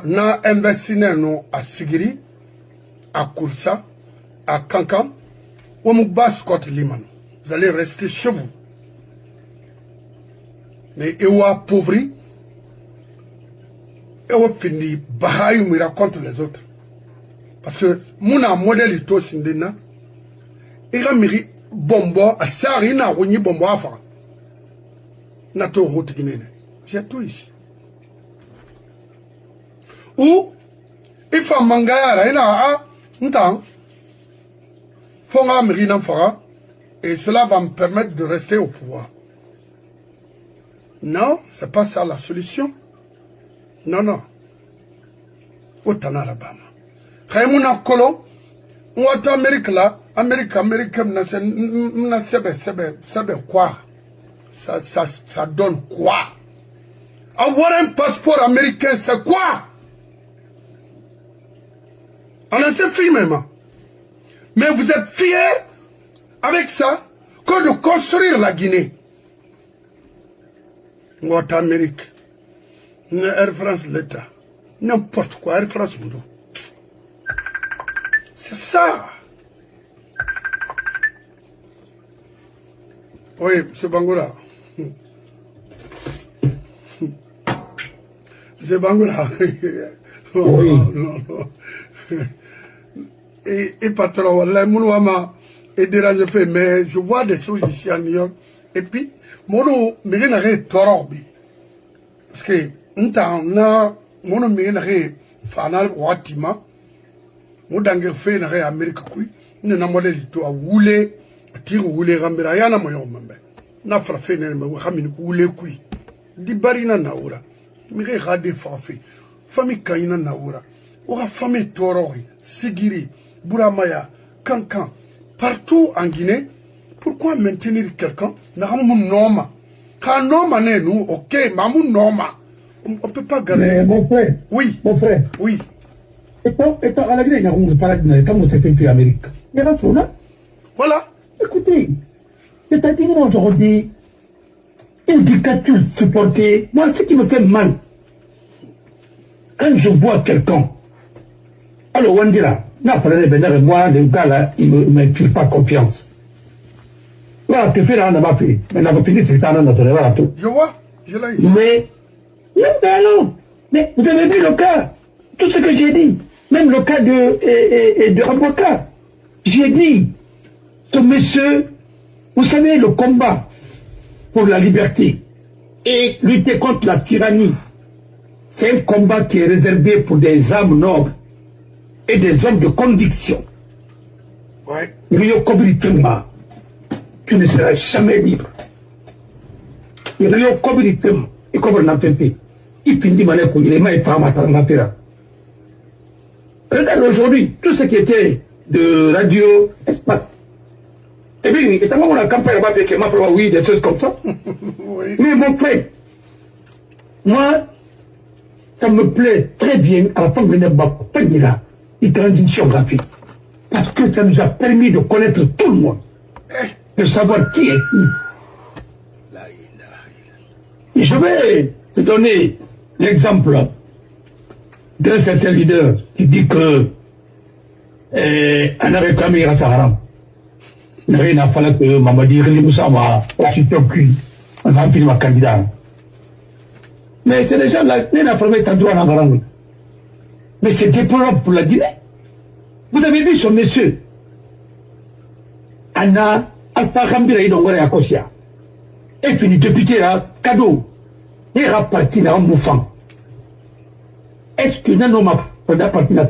n'a investi non à Sigiri, à Koursa, à Kankan, ou Moukba Scott Liman. Vous allez rester chez vous. Mais Ewa pauvri, Ewa fini, Bahaï me raconte les autres. Parce que mon modèle est aussi indéna. Il a mis bombo à Sarina ou ni bombo à faire. Nato route guinéenne. J'ai tout ici. Ou il faut mangaya il a un temps. Faut un fera et cela va me permettre de rester au pouvoir. Non, c'est pas ça la solution. Non. Autant à la Bama. Raymond Kolo, on va Amérique là, Amérique, quoi? Ça donne quoi? Avoir un passeport américain, c'est quoi? On a ce film même. Mais vous êtes fiers avec ça que de construire la Guinée. On va Amérique, Air France l'État, n'importe quoi, Air France Mundo. C'est ça. Oui, M. Bangoula. M. Bangoula. Oui. Non. Et patron, et dérange fait, mais je vois des choses ici à New York. Et puis, mon mérite tororbi. Parce que, mon mérite fanal watima. Modange fe na re Amerika kui ne na modeli to a wule atiru wule gambira yana moyo mambe na frafe ne me xamini wule kui di bari na naura mi re gade fafe fami kayina naura o ga fami toroi Sigiri Buramaya Kankan partout en Guinée. Pourquoi maintenir quelqu'un na hamu noma ka noma ne nous OK mamu noma on peut pas garder. Mais mon frère. Oui. Mon frère. Oui. Étant à la Guinée, on parle de l'Amérique. Il y a un là. Voilà. Écoutez, c'est-à-dire aujourd'hui, une dictature supportée. Moi, ce qui me fait mal, quand je vois quelqu'un, alors on dira, moi, le gars là, il ne m'inspire pas confiance. Voilà, tu fais là, on n'a pas fait. Mais on n'a pas fini, c'est ça, on a donné voilà tout. Je vois, je l'ai. Mais non, mais vous avez vu le cas, tout ce que j'ai dit. Même le cas de avocat. J'ai dit, ce monsieur, vous savez, le combat pour la liberté et lutter contre la tyrannie, c'est un combat qui est réservé pour des âmes nobles et des hommes de conviction. Ouais. Rio Kobri Tema, tu ne seras jamais libre. Rio Kobri Tema, et comme on a fait, il finit mal pour les mains et pas ma père. Regarde aujourd'hui, tout ce qui était de radio, espace. Et bien, évidemment, on a campagne là-bas avec ma frère, oui, des choses comme ça. Oui. Mais mon frère, moi, ça me plaît très bien à la fin de la une transition graphique. Parce que ça nous a permis de connaître tout le monde, de savoir qui est qui. Et je vais te donner l'exemple d'un certain leader qui dit que on a réclamé à Sahara. Il n'y a pas que Mamadi Moussa va acheter au cul. On va finir ma candidat. Mais c'est déjà là, il a formé tant droit en Garangou. Mais c'est déplorable pour la Guinée. Vous avez vu ce monsieur Anna Alpha Rambira Idongore Akosia. Et puis le député là, cadeau. Il est reparti dans un mouvement. Est-ce que non, on a parti à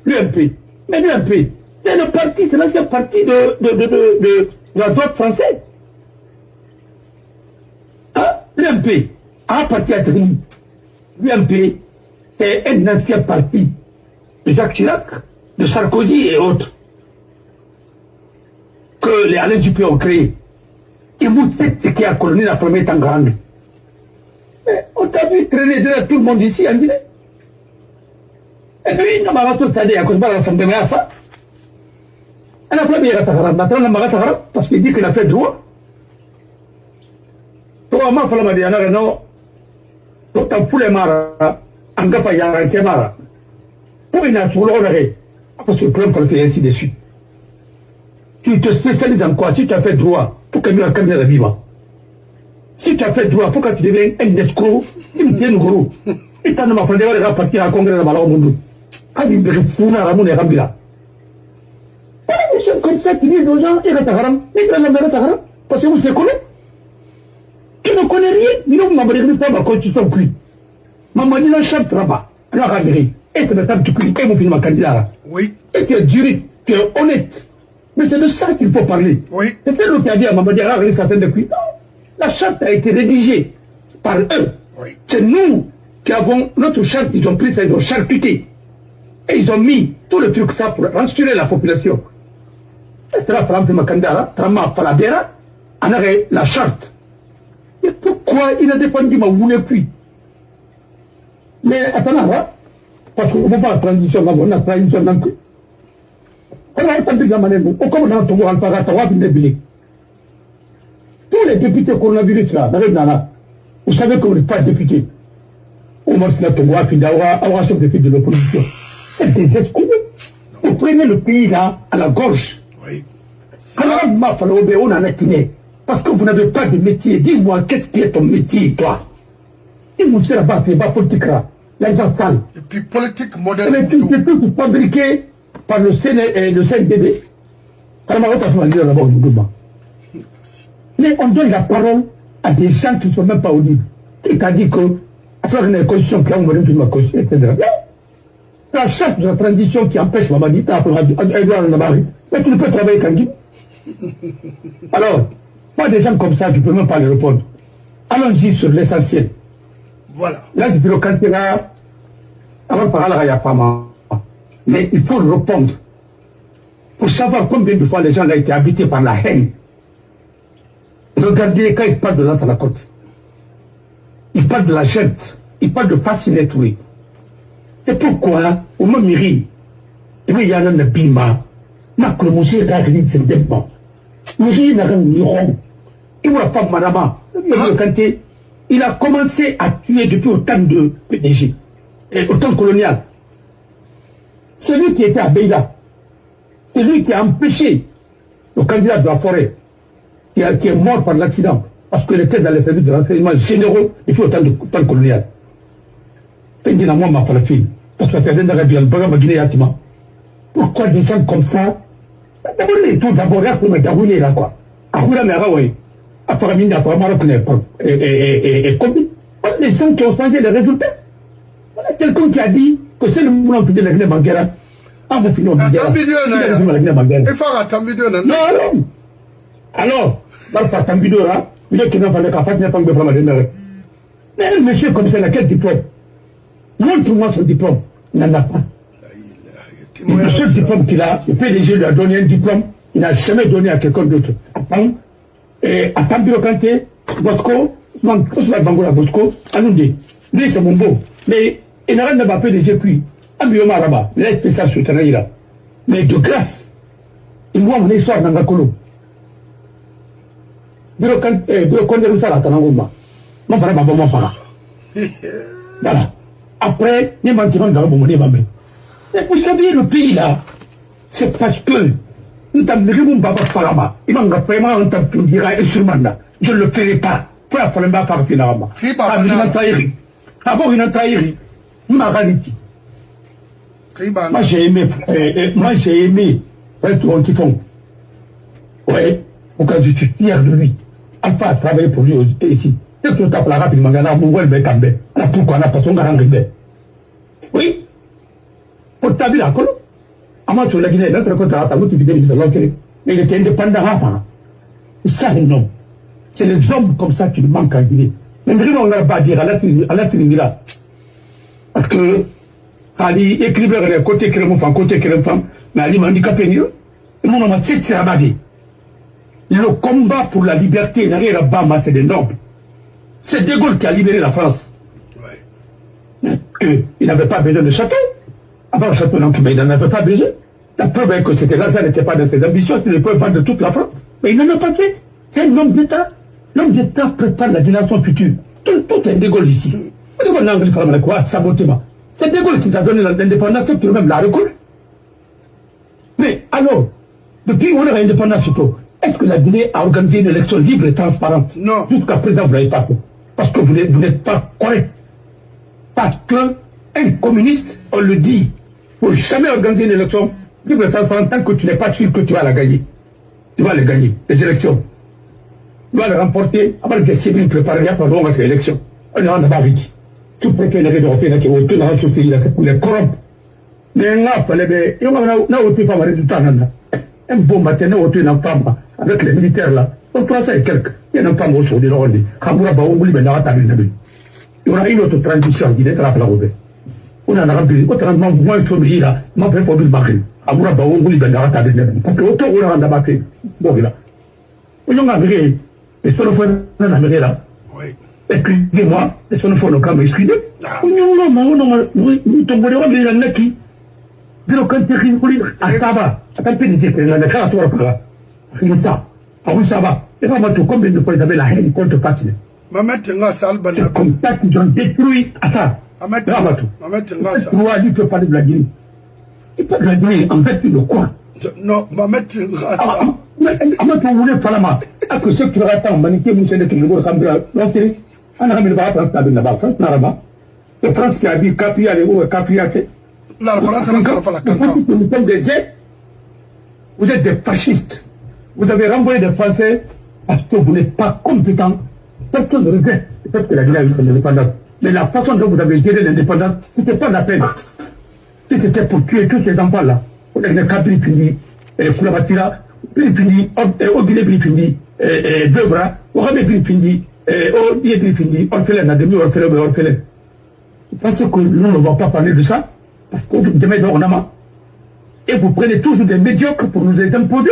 l'UMP? Mais l'UMP, c'est le parti, c'est l'ancien parti de la droite française. Hein? L'UMP a parti à Trini. L'UMP, c'est un ancien parti de Jacques Chirac, de Sarkozy et autres, que les Alain Juppé ont créé. Et vous savez ce qui a colonisé la première Tangarang. On t'a vu traîner derrière tout le monde ici en Guinée. Et puis, on m'a tout ça, à cause de l'Assemblée à ça. Elle a plein de parce qu'il dit qu'il a fait droit. Toi, ma femme m'a dit, non, pour t'en poulet mara, en gafa yara, mara. Pour une autre, parce que le problème, il fait ainsi de suite. Tu te spécialises en quoi? Si tu as fait droit, pour que tu aies un cabinet vivant. Si tu as fait droit, pourquoi tu deviens un escroc? Tu me tiens gros. Et tu as demandé à partir à congrès de Malao Moundou. Quand il me fout à Ramon et Rambira. C'est comme ça qu'il dit aux gens, il est à Haram, il est à la mer Sahara, parce que vous se connaissez. Tu ne connais rien, nous, ma mère, ma constitution cuit. Maman dit la charte là-bas, la Rambiri, et tu me tapes du cuit, et mon film ma candidat. Oui. Et tu es dur, tu es honnête. Mais c'est de ça qu'il faut parler. Oui. C'est celle qui a dit à Maman Diara, certaines de cuit. Non, la charte a été rédigée par eux. Oui. C'est nous qui avons notre charte, ils ont pris ça, ils ont charcuté. Et ils ont mis tout le truc ça pour rassurer la population. Et cela, par exemple, Makandara, Trama Falabera, on a la charte. Et pourquoi il a défendu ma voulait plus? Mais attends là, parce qu'on va faire la transition, on a la transition dans le coup. On a entendu la manière, on commence à tomber en paratawa, tous les députés coronavirus là, vous savez que vous n'êtes pas député. Au moins, c'est la Togoa, puis d'avoir chef de l'opposition. C'est des escrocs. Vous prenez le pays là, à la gorge. Oui. Alors, on a natiné. Parce que vous n'avez pas de métier. Dis-moi, qu'est-ce qui est ton métier, toi? Dis-moi, c'est là-bas, c'est pas politique là. L'argent sale. Et puis politique moderne. C'est tout fabriqué par le CNDD. Mais on donne la parole à des gens qui ne sont même pas audibles. Qui t'a dit que, à travers une constitution qui a ouvert une constitution, etc. La charte de la transition qui empêche la manite à mais tu ne peux travailler qu'en Guinée. Alors, moi, des gens comme ça, tu ne peux même pas les répondre. Allons-y sur l'essentiel. Voilà. Là, je peux quand là, avant de parler à la femme, mais il faut répondre. Pour savoir combien de fois les gens ont été habités par la haine. Regardez quand ils parlent de l'Anse à la côte. Ils parlent de la gente. Ils parlent de fascinette, oui. C'est pourquoi, au moment miri, il y a un bima, n'a que le musée d'Agrid, c'est d'empan. Miri n'a rien de il m'a pas madama. Il a commencé à tuer depuis autant de PDG, et autant colonial. C'est lui qui était à Beïla. C'est lui qui a empêché le candidat de la forêt, qui est mort par l'accident, parce qu'il était dans les services de renseignement généraux depuis autant de temps colonial. Pourquoi des gens comme ça? D'abord, les gens qui ont changé les résultats. Voilà quelqu'un qui a dit que c'est le moulin de la Guinée bancaire. Ah, vous finissez. Attends, vidéo, il faut attendre vidéo. Non. Alors, dans ta vidéo là, il est qui n'a pas de capacité de faire de mais monsieur comme c'est quel diplôme? Montre-moi son diplôme. Il n'en a pas. Le seul diplôme qu'il a, le PDG lui a donné un diplôme, il n'a jamais donné à quelqu'un d'autre. Attends, Birokanté, Bosco, Ousmane Bangola Bosco, Anoundé. Lui, c'est mon beau. Mais il n'a rien de ma PDG puis. Ambioma Raba, il est spécial sur Tanaïra. Mais de grâce, il voit mon histoire dans la colo. Birokanté, ça la Tanangoma. Mon frère m'a bon parent. Voilà. Après, il m'a dit dans le moment, il m'a dit. Mais vous savez, le pays là, c'est parce que nous t'avons mon baba Farama. Il m'a vraiment entendu un instrument là. Je ne le ferai pas. Pour la fois, il m'a fait finalement. Ah bon, il a trahi. Il m'a ralenti. Moi j'ai aimé restaurant qui font. Ouais, au cas où je suis fier de lui. Alpha a travaillé pour lui ici. C'est tout à fait rapidement, on a mon well becambé. Pourquoi on n'a pas son garant ribé? Oui. Pour ta vie là, quoi? Avant sur la Guinée, là, c'est le contrat, t'as l'autre vidéo, mais il était indépendant avant. Ça, non. C'est les hommes comme ça qui nous manquent en Guinée. Mais on n'a pas dire à la Trinidad. Parce que, Ali écrivait côté femme, mais Ali m'a handicapé, mon nom c'est Abadi. Le combat pour la liberté, c'est des nobles. C'est De Gaulle qui a libéré la France. Ouais. Il n'avait pas besoin de château. Avant le château, donc, mais il n'en avait pas besoin. La preuve est que c'était là, ça n'était pas dans ses ambitions, il pouvait vendre toute la France. Mais il n'en a pas fait. C'est un homme d'État. L'homme d'État prépare la génération future. Tout est De Gaulle ici. De Gaulle n'a pas quoi, sabotement. C'est De Gaulle qui t'a donné l'indépendance, tout le même la reconnu. Mais alors, depuis qu'on a l'indépendance, est-ce que la Guinée a organisé une élection libre et transparente? Non. Jusqu'à présent, vous n'avez pas fait. Parce que vous n'êtes pas correct. Parce qu'un communiste, on le dit, il ne faut jamais organiser une élection libre et transparente tant que tu n'es pas sûr que tu vas la gagner. Tu vas les gagner, les élections. Tu vas les remporter avant que civils préparent pas long à ces élections. On n'a pas vite. Tu préfères les refaire qui ont dans ce pays-là, c'est pour les corrompre. Mais on a fallu, on a pas mal de temps. Un bon matin, on a une femme avec les militaires là. On prend ça et quelques. Il y a une femme au sol de l'ordre. Kamoura Baouli, mais n'a pas il y aura une autre transition qui est à la robe. On a un rappel, autrement, moi, il faut me dire, m'a fait pour le marquer. Kamoura Baouli, mais n'a pas parce que autant on a un abatté. Bon, là. On a amélioré. Et sur le fond, on a amélioré là. Oui. Excusez-moi, et sur le fond, on a excusez. Nous tombons les gens qui. Pero quand tu es Asaba, attends, pénitentiaire, on a fait à toi, c'est ça. Ah, ça va. Et vraiment, combien de fois ils avaient la haine contre Patine? C'est comme ça qu'ils ont détruit Assad. Pourquoi lui peut parler de la Guinée? Il parle de la Guinée, en fait, de quoi? Non, Mamet Ngassa. Amato voulait Palama. À que ceux qui le ratent en maniqué, Moussé de Kingo, Kambra, donc, on a mis le bas, France, là-bas, France, là-bas. C'est France qui a dit Capria, les hauts, Capria, la France, vous êtes des fascistes. Vous avez renvoyé des Français parce que vous n'êtes pas compétents. Personne ne regrette le fait que la Guinée a eu son indépendance. Mais la façon dont vous avez géré l'indépendance, ce n'était pas la peine. Si c'était pour tuer tous ces enfants-là, on a une Capri fini, Koulabatira, fini, Odile fini, Devra, Orabe fini, Odile fini, orphelin, a demi-orphelin. Vous pensez que nous ne va pas parler de ça? Parce que vous mettez en amont. Et vous prenez toujours des médiocres pour nous les imposer.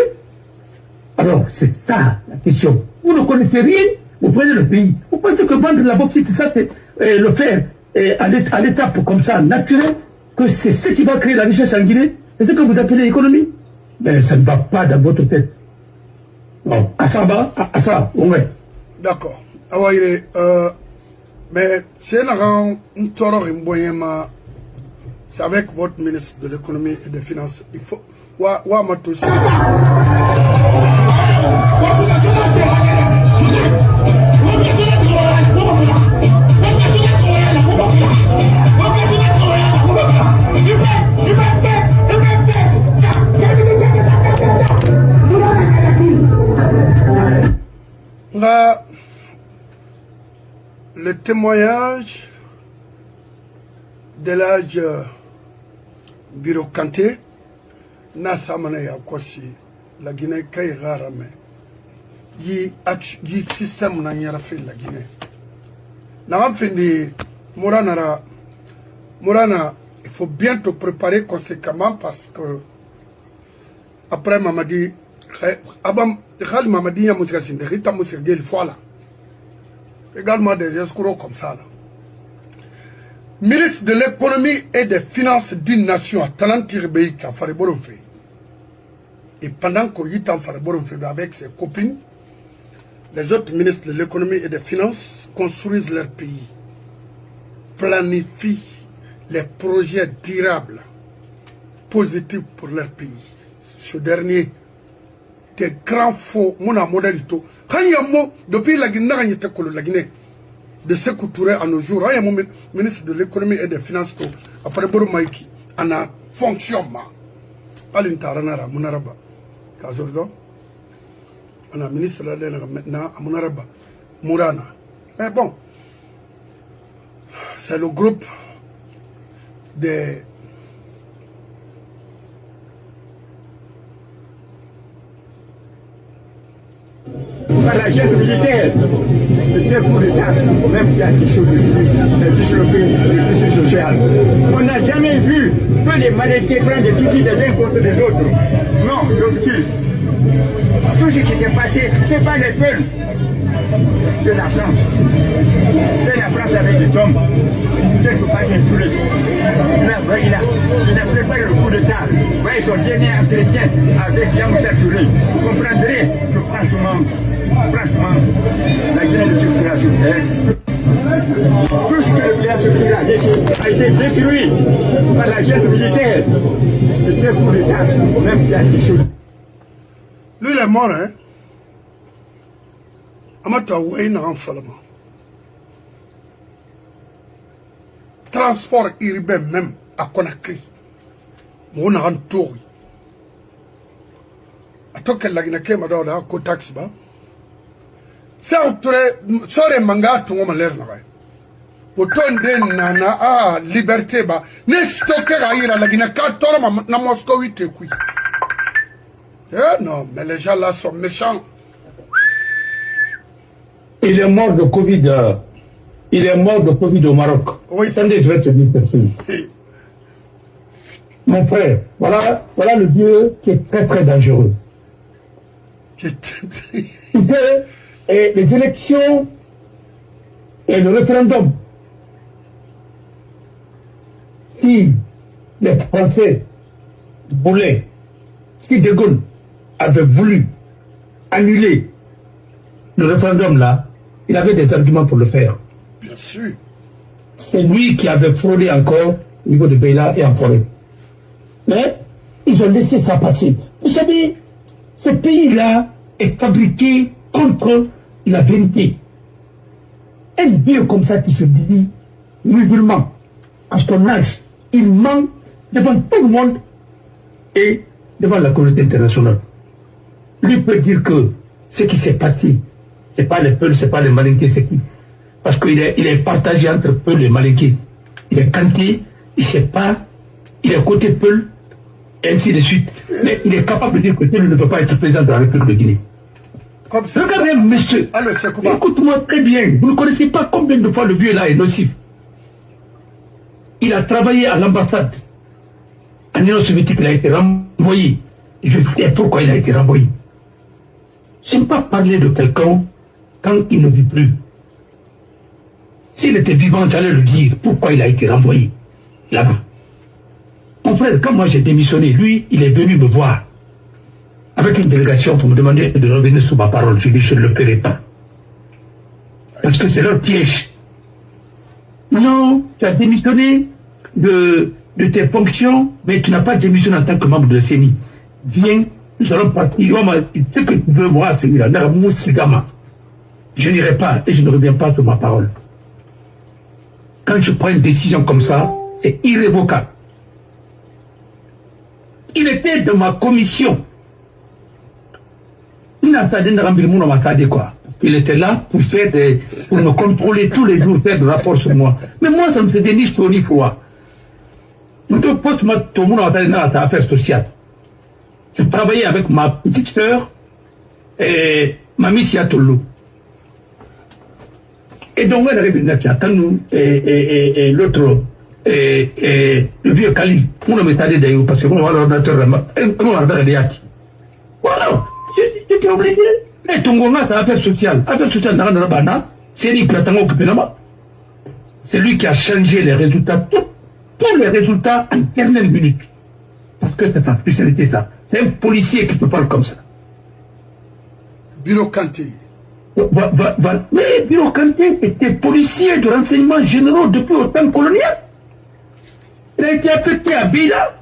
Alors, c'est ça la question. Vous ne connaissez rien, vous prenez le pays. Vous pensez que vendre la bauxite, ça, c'est le faire à l'étape comme ça, naturel, que c'est ce qui va créer la richesse en Guinée. C'est ce que vous appelez l'économie. Mais ça ne va pas dans votre tête. Non, à ça va, à ça, ouais. D'accord. Awaye, mais c'est un toro imboyema. C'est avec votre ministre de l'économie et des finances. Il faut. Wa matousi. Le témoignage de l'âge Birokanté Nasamana ya Kwasi, la Guinée Kairarame, yi système na nyarafi la Guinée. N'a fini Mourana, il faut bien te préparer conséquemment parce que après Mamadi, avant Mamadi, il y a des fois. Également des escrocs comme ça. Là. Ministre de l'économie et des finances d'une nation à Talantirbeï qui a fait fait. Et pendant qu'il est en fait avec ses copines, les autres ministres de l'économie et des finances construisent leur pays, planifient les projets durables, positifs pour leur pays. Ce dernier, des grands faux, mon modèlito, depuis la Guinée, de Sékou Touré à nos jours, il y a un ministre de l'économie et des finances, après Boromaïki, en a fonctionnement. Alintaranara, Mounaraba, Kazordo, on a ministre là maintenant à Mounaraba, Mourana. Mais bon, c'est le groupe des. Par la chef militaire, le chef pour l'État, même qui a disloqué le tissu social. On n'a jamais vu que les maladies prennent des fusils les uns contre les autres. Non, je refuse. Tout ce qui s'est passé, ce n'est pas les peuples de la France. C'est la France avec des hommes. Qu'est-ce que passe tous les jours? Il a préparé le coup d'État. Vous voyez son dernier entretien avec Yamoussa Touré. Vous comprendrez que franchement, la Guinée de circulation, tout ce que le village a été détruit par la chef militaire. Le chef pour l'État, même qui a dissous. Lui, il est mort, hein? Amata Wayne en Falama. Transport urbain même à Conakry. Mon en tour. A to la Guinée m'a da ko taxi ba. C'est sore manga to ma l'air na. Autant de nana a liberté ba. Ne stocker à ir à la Guinée 14 na Moscou 8 kui. Eh non, mais les gens là sont méchants. Il est mort de Covid. Il est mort de Covid au Maroc. Oui. Attendez, je vais te dire quelque chose. Oui. Mon frère, voilà le Dieu qui est très très dangereux. Les élections et le référendum, si les Français voulaient, si De Gaulle avait voulu annuler le référendum là, il avait des arguments pour le faire. Bien sûr. C'est lui qui avait fraudé encore au niveau de Beila et en forêt. Mais ils ont laissé ça passer. Vous savez, ce pays-là est fabriqué contre la vérité. Un vieux comme ça qui se dit musulman, à son âge, il ment devant tout le monde et devant la communauté internationale. Lui peut dire que ce qui s'est passé, c'est pas les Peuls, c'est pas les Malinqués, c'est qui? Parce qu'il est partagé entre Peuls et Malinqués. Il est Kanté, il sait pas, il est côté Peul, et ainsi de suite. Mais il est capable de dire que Peul ne peut pas être président de la République de Guinée. Regardez, monsieur, écoute-moi très bien, vous ne connaissez pas combien de fois le vieux là est nocif. Il a travaillé à l'ambassade. En Union soviétique, il a été renvoyé. Je sais pourquoi il a été renvoyé. Je n'aime pas parler de quelqu'un quand il ne vit plus. S'il était vivant, j'allais le dire. Pourquoi il a été renvoyé là-bas? Mon frère, quand moi j'ai démissionné, lui, il est venu me voir avec une délégation pour me demander de revenir sur ma parole. Je dis, je ne le ferai pas. Parce que c'est leur piège. Non, tu as démissionné de tes fonctions, mais tu n'as pas démissionné en tant que membre de la CENI. Viens, nous allons partir. Ce que tu veux voir, c'est là, je n'irai pas et je ne reviens pas sur ma parole. Quand je prends une décision comme ça, c'est irrévocable. Il était de ma commission. Il était là pour pour me contrôler tous les jours, faire des rapports sur moi. Mais moi, ça me faisait ni chaud ni froid. Nous te posons tout le monde à affaires sociales. Je travaillais avec ma petite sœur et Mami Siatolo. Et donc, elle arrive à nous et l'autre, le vieux Kali, on a mis d'ailleurs parce que on va l'ordinateur là-bas, on va regarder Yati. Voilà, j'étais obligé. Et ton gouvernement, c'est affaire sociale. Affaire sociale, c'est lui qui a occupé là-bas. C'est lui qui a changé les résultats, tous les résultats en 15 minutes. Parce que c'est sa spécialité, ça. C'est un policier qui te parle comme ça. Biro Kanté. Mais Biro Kanté était policier de renseignement généraux depuis le temps colonial. Il a été affecté à Bila.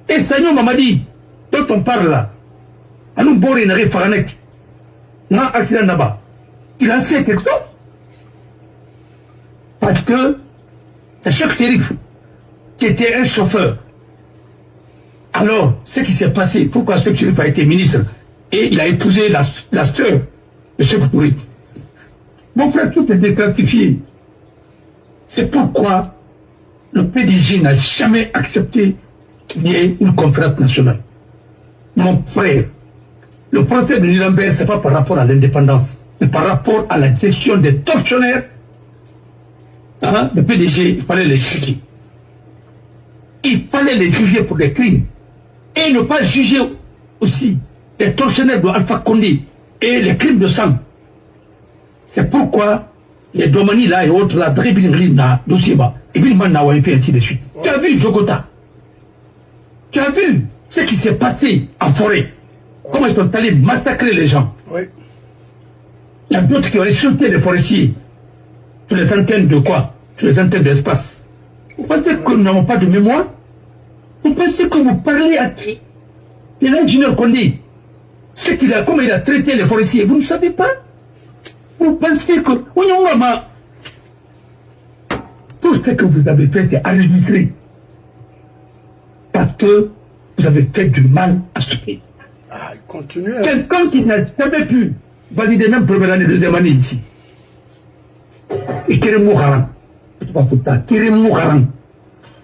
Et Sagnon Mamadi, dont on parle là, à nous border une réfaranek, dans accident là-bas, il a fait quelque chose. Parce que c'est Cheikh Chérif qui était un chauffeur. Alors, ce qui s'est passé, pourquoi Cheikh Chérif a été ministre et il a épousé la sœur de Cheikh Touré. Mon frère, tout est déclassifié. C'est pourquoi le PDG n'a jamais accepté qu'il y ait une conférence nationale. Mon frère, le procès de Nuremberg, ce n'est pas par rapport à l'indépendance, c'est par rapport à la gestion des tortionnaires. Hein, le PDG, il fallait les juger. Il fallait les juger pour des crimes. Et ne pas juger aussi les tortionnaires de Alpha Condé et les crimes de sang. C'est pourquoi les Domani là et autres là, Drébinri na Dosiba, et puis Manawa et puis ainsi de suite. Tu as vu Jogota? Tu as vu ce qui s'est passé en forêt? Comment ils sont allés massacrer les gens? Oui. Il y a d'autres qui ont insulté les forestiers. Sur les antennes de quoi? Sur les antennes d'espace. Vous pensez que nous n'avons pas de mémoire? Vous pensez que vous parlez à qui? L'ingénieur Condé, comment il a traité les forestiers, vous ne savez pas? Vous pensez que... Tout ce que vous avez fait, c'est enregistré. Parce que vous avez fait du mal à ce pays. Ah, il continue. Quelqu'un qui n'a jamais pu valider même première année, deuxième année ici. Et Kérémou-Haran. Kérémou-Haran.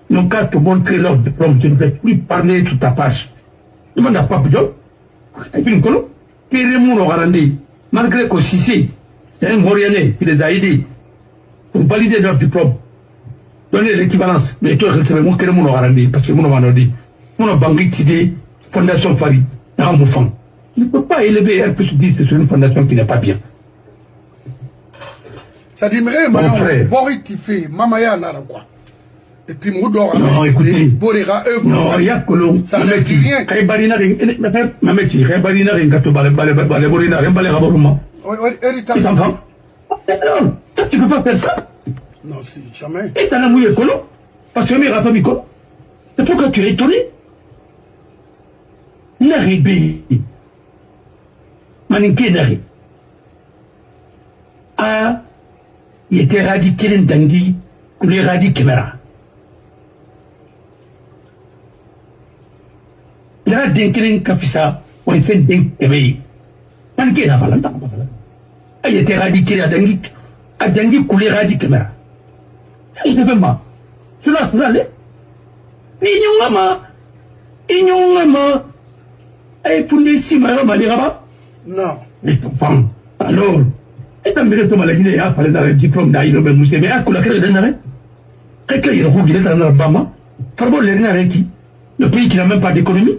Donc, quand te montrer leur diplôme, je ne vais plus parler sur ta page. Je ne m'en a pas besoin. Et puis, Kérémou-Haran, malgré qu'au Cissé, c'est un Morianais qui les a aidés pour valider leur diplôme. Donner l'équivalence. Mais toi, je sais, moi, Kérémou-Haran, parce que moi, on a dit, on a banqué idée, Fondation Paris, dans mon fond. Je ne peux pas élever un peu sur 10 sur une fondation qui n'est pas bien. Ça dit, mais Boris Tifé, Mamaya Nara quoi. Et puis Moudor, non, écoutez, Borira, non, il y a que l'on, ça ne dit rien. Rébarina, Mameti, Rébarina, Ringato, Baleborina, Rimbaleraboruma. Oui, héritage. Tu entends? Non, tu ne peux pas faire ça. Non, si, jamais. Et t'as la mouille colo, parce que mes raffaires colo. C'est pourquoi tu es étonné. Naribé. Maninké Nari. Ah, il était radiqué d'Angui, ou les radiques caméra. Il a dit Kafisa, ou il fait d'un éveil. Maninké n'a pas l'entendre. Il était radiqué à Dangui, ou les radiques caméra. Il se fait mal. Cela, allait. Ignongama. Et pour les six malades, non. Mais pourquoi? Alors, et un mérite de maladie, il y a parlé d'un diplôme d'Aïlo, mais vous savez, à quoi la crée de l'arrêt? Quand il roule dans l'Alabama, par rapport à l'arrêt, le pays qui n'a même pas d'économie,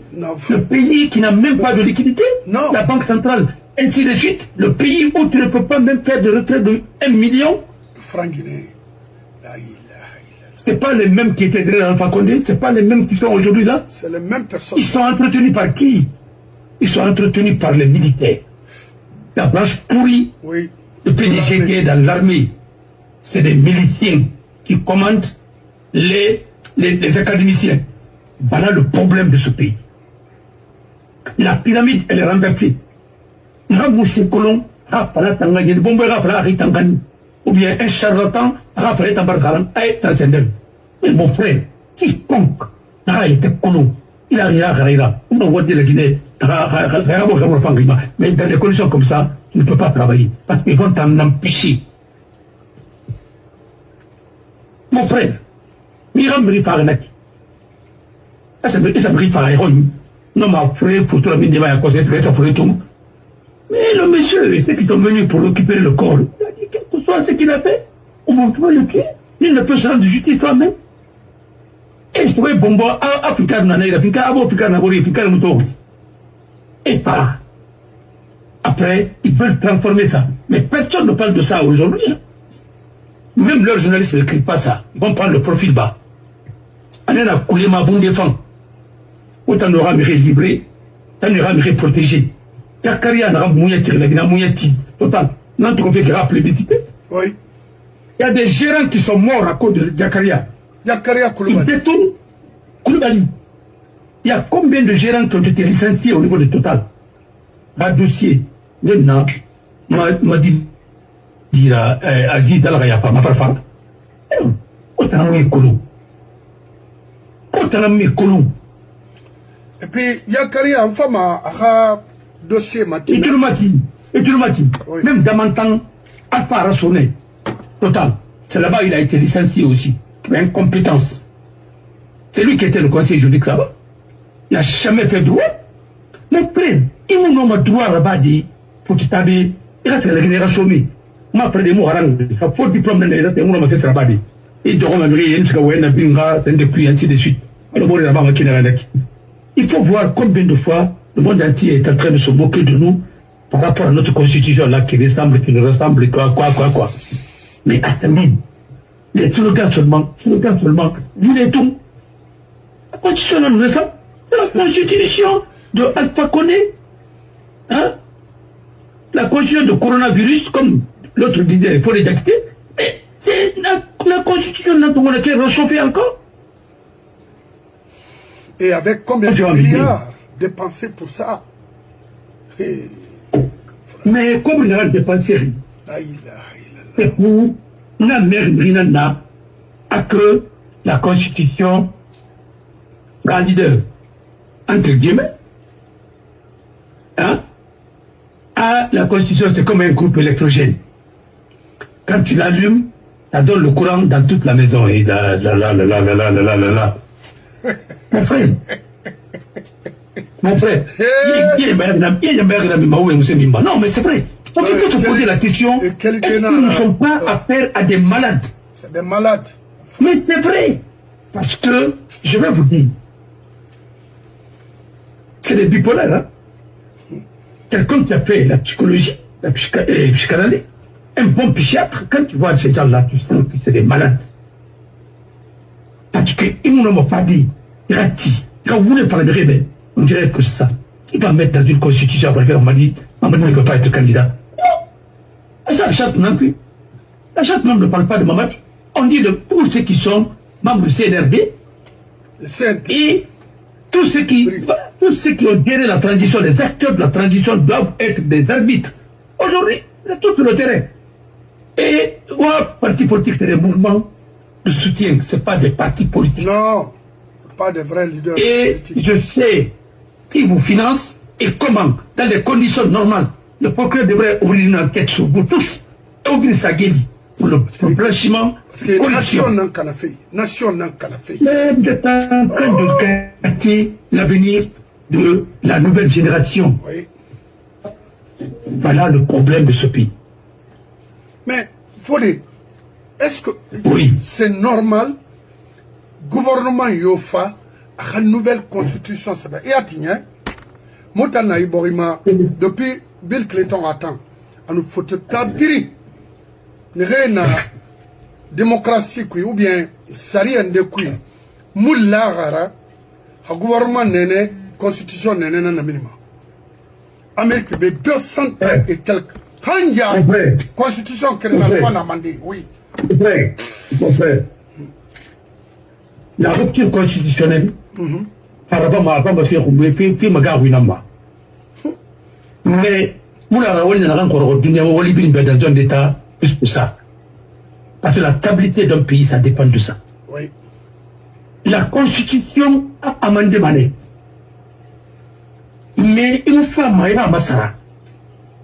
le pays qui n'a même pas de liquidité, la banque centrale, ainsi de suite, le pays où tu ne peux pas même faire de retraite de 1 million. Franc Guinée. Ce n'est pas les mêmes qui étaient dans Alpha Condé, ce n'est pas les mêmes qui sont aujourd'hui là. C'est les mêmes personnes. Ils sont entretenus par qui? Ils sont entretenus par les militaires. La branche pourrie, oui. Le PDG qui est dans l'armée, c'est des miliciens qui commandent les académiciens. Voilà le problème de ce pays. La pyramide, elle est renversée. Ou bien un charlatan, mais mon frère, quiconque n'a été colon, il a rien. On envoie de la Guinée, mais dans des conditions comme ça, tu ne peux pas travailler, parce qu'ils vont t'en empêcher. Mon frère, Miram Rifarenek, Ça mérite par héroïne. Non, mais après, pour tout le monde, il va y avoir tout. Mais le monsieur, ceux qui sont venus pour récupérer le corps, il a dit, quel que soit ce qu'il a fait, on va le tuer. Il ne peut se rendre de justice toi-même. Et je trouvais bon, Africain, et pas. Après, ils veulent transformer ça. Mais personne ne parle de ça aujourd'hui. Même leurs journalistes ne crient pas ça. Ils vont prendre le profil bas. On a coulé ma bonne défense. Autant n'aura mieux livré, tant n'aura mieux protégé. Yakaria n'a pas tiré la mouillette. Total. Non, tu confie qu'il y a plébiscité. Oui. Il y a des gérants qui sont morts à cause de Yakaria. Yakaria Koulibaly. Ils détournent Koulibaly. Il y a combien de gérants qui ont été licenciés au niveau de Total? Un dossier. Maintenant, m'a dit, Aziz Dalaya, ma parfum. Autant de Koulou. Autant de Koulou. Et puis, Yakaria, en femme, a dossier matin. Et tu le m'as dit. Oui. Même Damantan, Alpha a sonné. Total. C'est là-bas il a été licencié aussi. Incompétence. C'est lui qui était le conseiller juridique là-bas. Il n'a jamais fait droit. Mais après, il m'a dit droit là-bas dit, pour qu'il t'aille, il reste la génération. Moi, après des mots, il faut le diplôme de l'État, il m'a fait travailler. Il doit me dire, il ainsi de suite. Alors, il faut voir combien de fois le monde entier est en train de se moquer de nous par rapport à notre constitution là qui ne ressemble quoi. Mais attendez, les slogans seulement, dis-les tout. La constitution là, nous ressemble. C'est la constitution de Alpha Condé. Hein? La constitution de coronavirus, comme l'autre disait, il faut les acter. Mais c'est la constitution là dont on a été réchauffée encore. Et avec combien de milliards dépensés pour ça? Mais comme on a dépensé, c'est pour la mère à que la constitution, la leader, entre guillemets, hein, à la constitution, c'est comme un groupe électrogène. Quand tu l'allumes, ça donne le courant dans toute la maison. Et Mon frère, non, mais c'est vrai. Donc il faut se poser la question, est-ce qu'ils ne sont pas affaire à des malades? C'est des malades. Mais c'est vrai. Parce que, je vais vous dire, c'est des bipolaires. Hein? Quelqu'un qui a fait la psychologie, la psychanalyse, un bon psychiatre, quand tu vois ces gens-là, tu sens que c'est des malades. Parce qu'ils ne m'ont pas dit, quand vous voulez parler de rebelle, on dirait que c'est ça. Il va mettre dans une constitution pour laquelle on m'a dit, Mamadou ne peut pas être candidat. Non. Ça, la charte non plus. La charte même ne parle pas de Mamadou. On dit de pour ceux qui sont membres du CNRD et tous ceux qui ont géré la transition, les acteurs de la transition doivent être des arbitres. Aujourd'hui, c'est tout sur le terrain. Et moi, parti politique, c'est des mouvements de soutien, ce n'est pas des partis politiques. Non, pas des vrais leaders politiques. Et je sais qui vous finance et comment, dans les conditions normales, le procureur devrait ouvrir une enquête sur vous tous et ouvrir sa gueule pour le blanchiment. Parce que nation n'a qu'à fait. Nation n'a qu'à fait. Mais vous êtes en train de gâter l'avenir de la nouvelle génération. Oui. Voilà le problème de ce pays. Mais, Fodé, est-ce que oui, c'est normal, gouvernement Yofa, à une nouvelle constitution, et à Tignan, Motana Iborima, depuis Bill Clinton attend, à nous faut tabiri, ne rien démocratie, ou bien, sari en de kui, moula rara, à gouvernement nene, constitution nene na minima. Amérique, 200 et quelques. Hanya, constitution que nous avons amendée, oui. Mon frère, la rupture constitutionnelle, par rapport à ma fille, puis ma gare, mais, nous n'avons encore une zone d'État, plus que ça. Parce que la stabilité d'un pays, ça dépend de ça. Oui. La constitution a amendé Mané. Mais une fois Maïra Massara,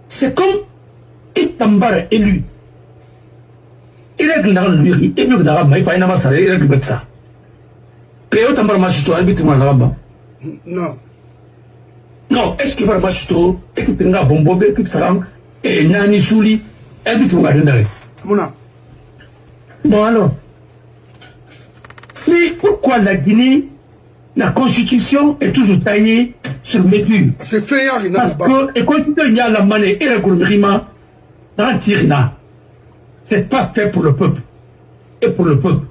c'est comme Itambara élu. Il règle dans lui, il règle dans Maïfa Massara, il règle ça. Léo Tambaramachuto, arbitre Manaraba. Non. Non, est-ce que Baramachuto, équipe Nga Bombo, équipe Salam, et Nani Souli, arbitre Manaraba. Mouna. Bon alors, mais pourquoi la Guinée, la constitution est toujours taillée sur mesure? C'est fait, il y a Parce que la constitution, il y a la monnaie et le gouvernement dans Tirna. C'est pas fait pour le peuple et pour le peuple.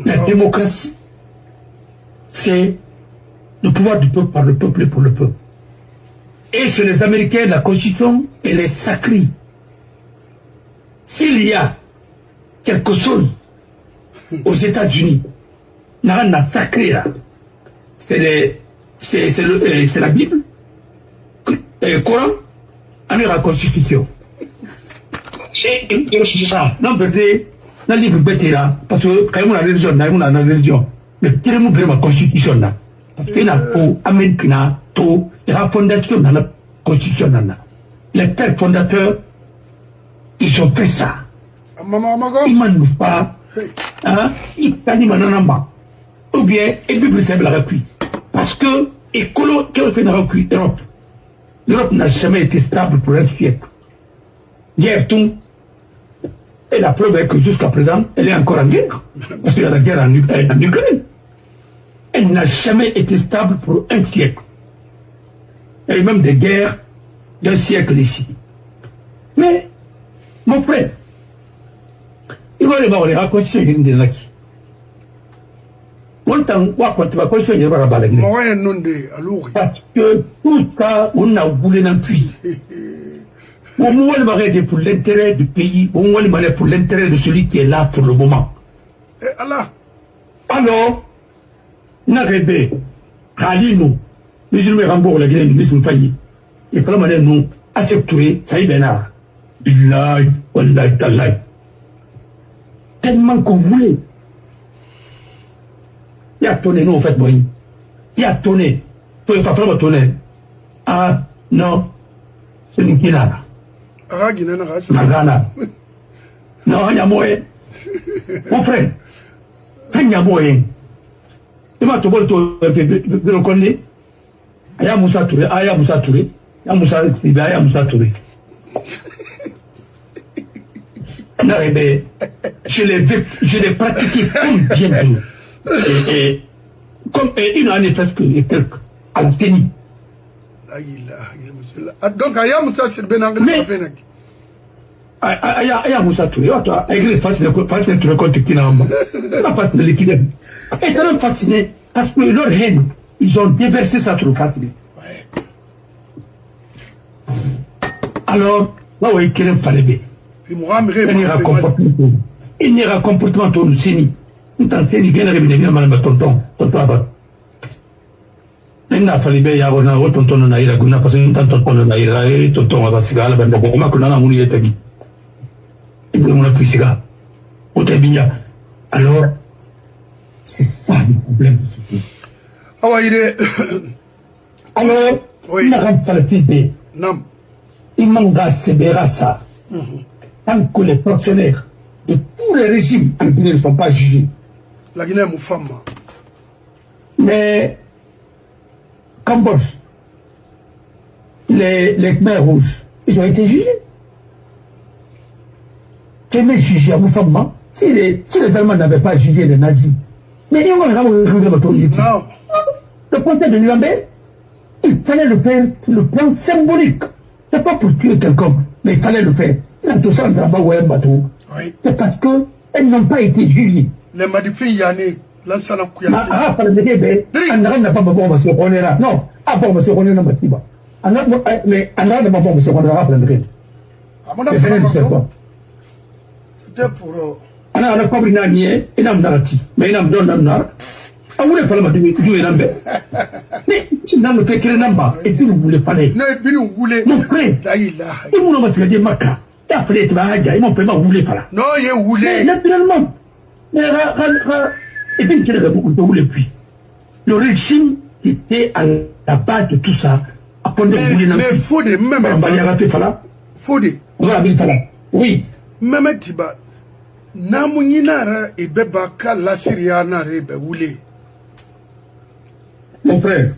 La démocratie, c'est le pouvoir du peuple par le peuple et pour le peuple. Et chez les Américains, la constitution, elle est sacrée. S'il y a quelque chose aux États-Unis, n'a sacré là, c'est la Bible, le Coran, avec la Constitution. Non, peut-être, dans le livre bête là, parce que quand on a la religion, mais tellement vraiment la Constitution là, parce que là, pour Amérique là, tout, il y a la fondation dans la Constitution là. Les pères fondateurs, ils ont fait ça. Ils ne m'en pas, hein, ils ne ou bien, et Bible c'est la recueil. Parce que, écolo, qui fait la recueil, Europe. L'Europe n'a jamais été stable pour un siècle. Hier, tout, et la preuve est que jusqu'à présent, elle est encore en guerre. Parce qu'il y a la guerre en Ukraine. Elle n'a jamais été stable pour un siècle. Il y a eu même des guerres d'un siècle ici. Mais, mon frère, il va aller voir les raconter de Naki. Parce que tout ça, on a voulu d'un puits. On va arrêter pour l'intérêt du pays, on va aller pour l'intérêt de celui qui est là pour le moment. Alors, Narebe, Khalino, musulman Rambour, la Guinée, musulman failli. Et pour la nous accepter, ça y est, Bénard. Billahi, wallahi, tallahi. Tellement qu'on voulait. Il y a tonné, nous, en fait, moi. Il y a tonné. Tu n'es pas vraiment tonné. Ah, non. C'est une Guinana. Magana. Non, il y a moyen. Mon frère, il y a moyen. Il m'a tout de le connaître. Il y a Moussa Touré, il y a Moussa Touré. Il y a Moussa Touré, il y a Moussa Touré. Je l'ai pratiqué comme bien sûr. Comme une année presque et quelques à la CENI. Donc, il y a Moussa Touré. Il y a Moussa Touré. Il est fasciné de le compte qui n'a pas fasciné l'équilibre. Et c'est même fasciné parce que leur haine, ils ont déversé ça trop fasciné. Alors, là où il fallait bien. Il n'y a comportement autour de CENI. Tant CENI vient de revenir à tonton Abad. Il n'a pas libéré à tonton Naïra, parce que tonton Naïra, tonton Abasiga, la bande de Boma, qu'on a un mouillé tagi. Et pour mon puisiga. Alors, c'est ça le problème. Alors, il n'a pas le fait. Non. Il manque ça. Tant que les fonctionnaires de tous les régimes en Guinée ne sont pas jugés. La Guinée est femme. Mais Cambodge, les Khmers rouges, ils ont été jugés. Quel est jugé à Moufamma si les Allemands n'avaient pas jugé les nazis? Mais ils ont Non. Le procès de Nuremberg, il fallait le faire pour le plan symbolique. C'est pas pour tuer quelqu'un, mais il fallait le faire. Tout ça, c'est parce qu'elles n'ont pas été jugées. Les Madifins Yanné, l'ansana Kouya. Ah, par le bébé, André n'a pas besoin de se connaître. Non, à part M. René Namatiba. Mais André n'a pas besoin de se connaître après le bébé. C'était pour. On a pas pris Nanier, et n'a pas dit. Mais il n'a pas donné. On voulait pas le jouer Nambé. Mais tu n'as pas écrit Namba, et tu ne voulais pas aller. Non, et puis nous voulons. Mon frère, il m'a dit Maka. Il a fallu être Mahaja, il m'a fait ma voulait pas là. Non, il voulait. Naturellement. Et puis, il y avait beaucoup de voulait puis. Le régime était à la base de tout ça. Mais faut des même. Faut des. Oui. Même Tiba. Namunina et Bebaka la Syriana rebe voulait. Mon frère.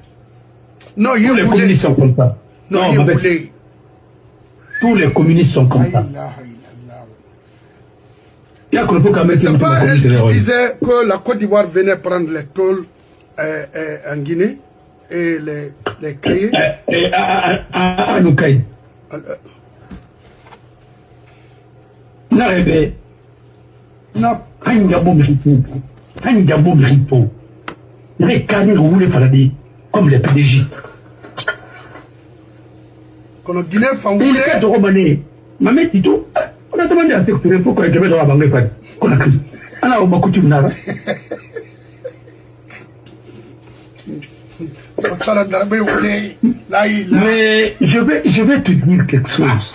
Non, Tous les communistes sont contents. Non, tous les communistes sont contents. Il y a c'est pas elle qui disait que la Côte d'Ivoire venait prendre les tôles en Guinée et les créer. À Noukaï. N'arrêtez. Non. Hangabo Miripo. Les canines roulés paradis comme les PDG. Quand on Guinée Il y a des Romanais. Maman Tito, on a demandé à Secteur pourquoi il y avait dans la banque. On a cru. Alors, on m'a coutume là. Mais je vais te dire quelque chose.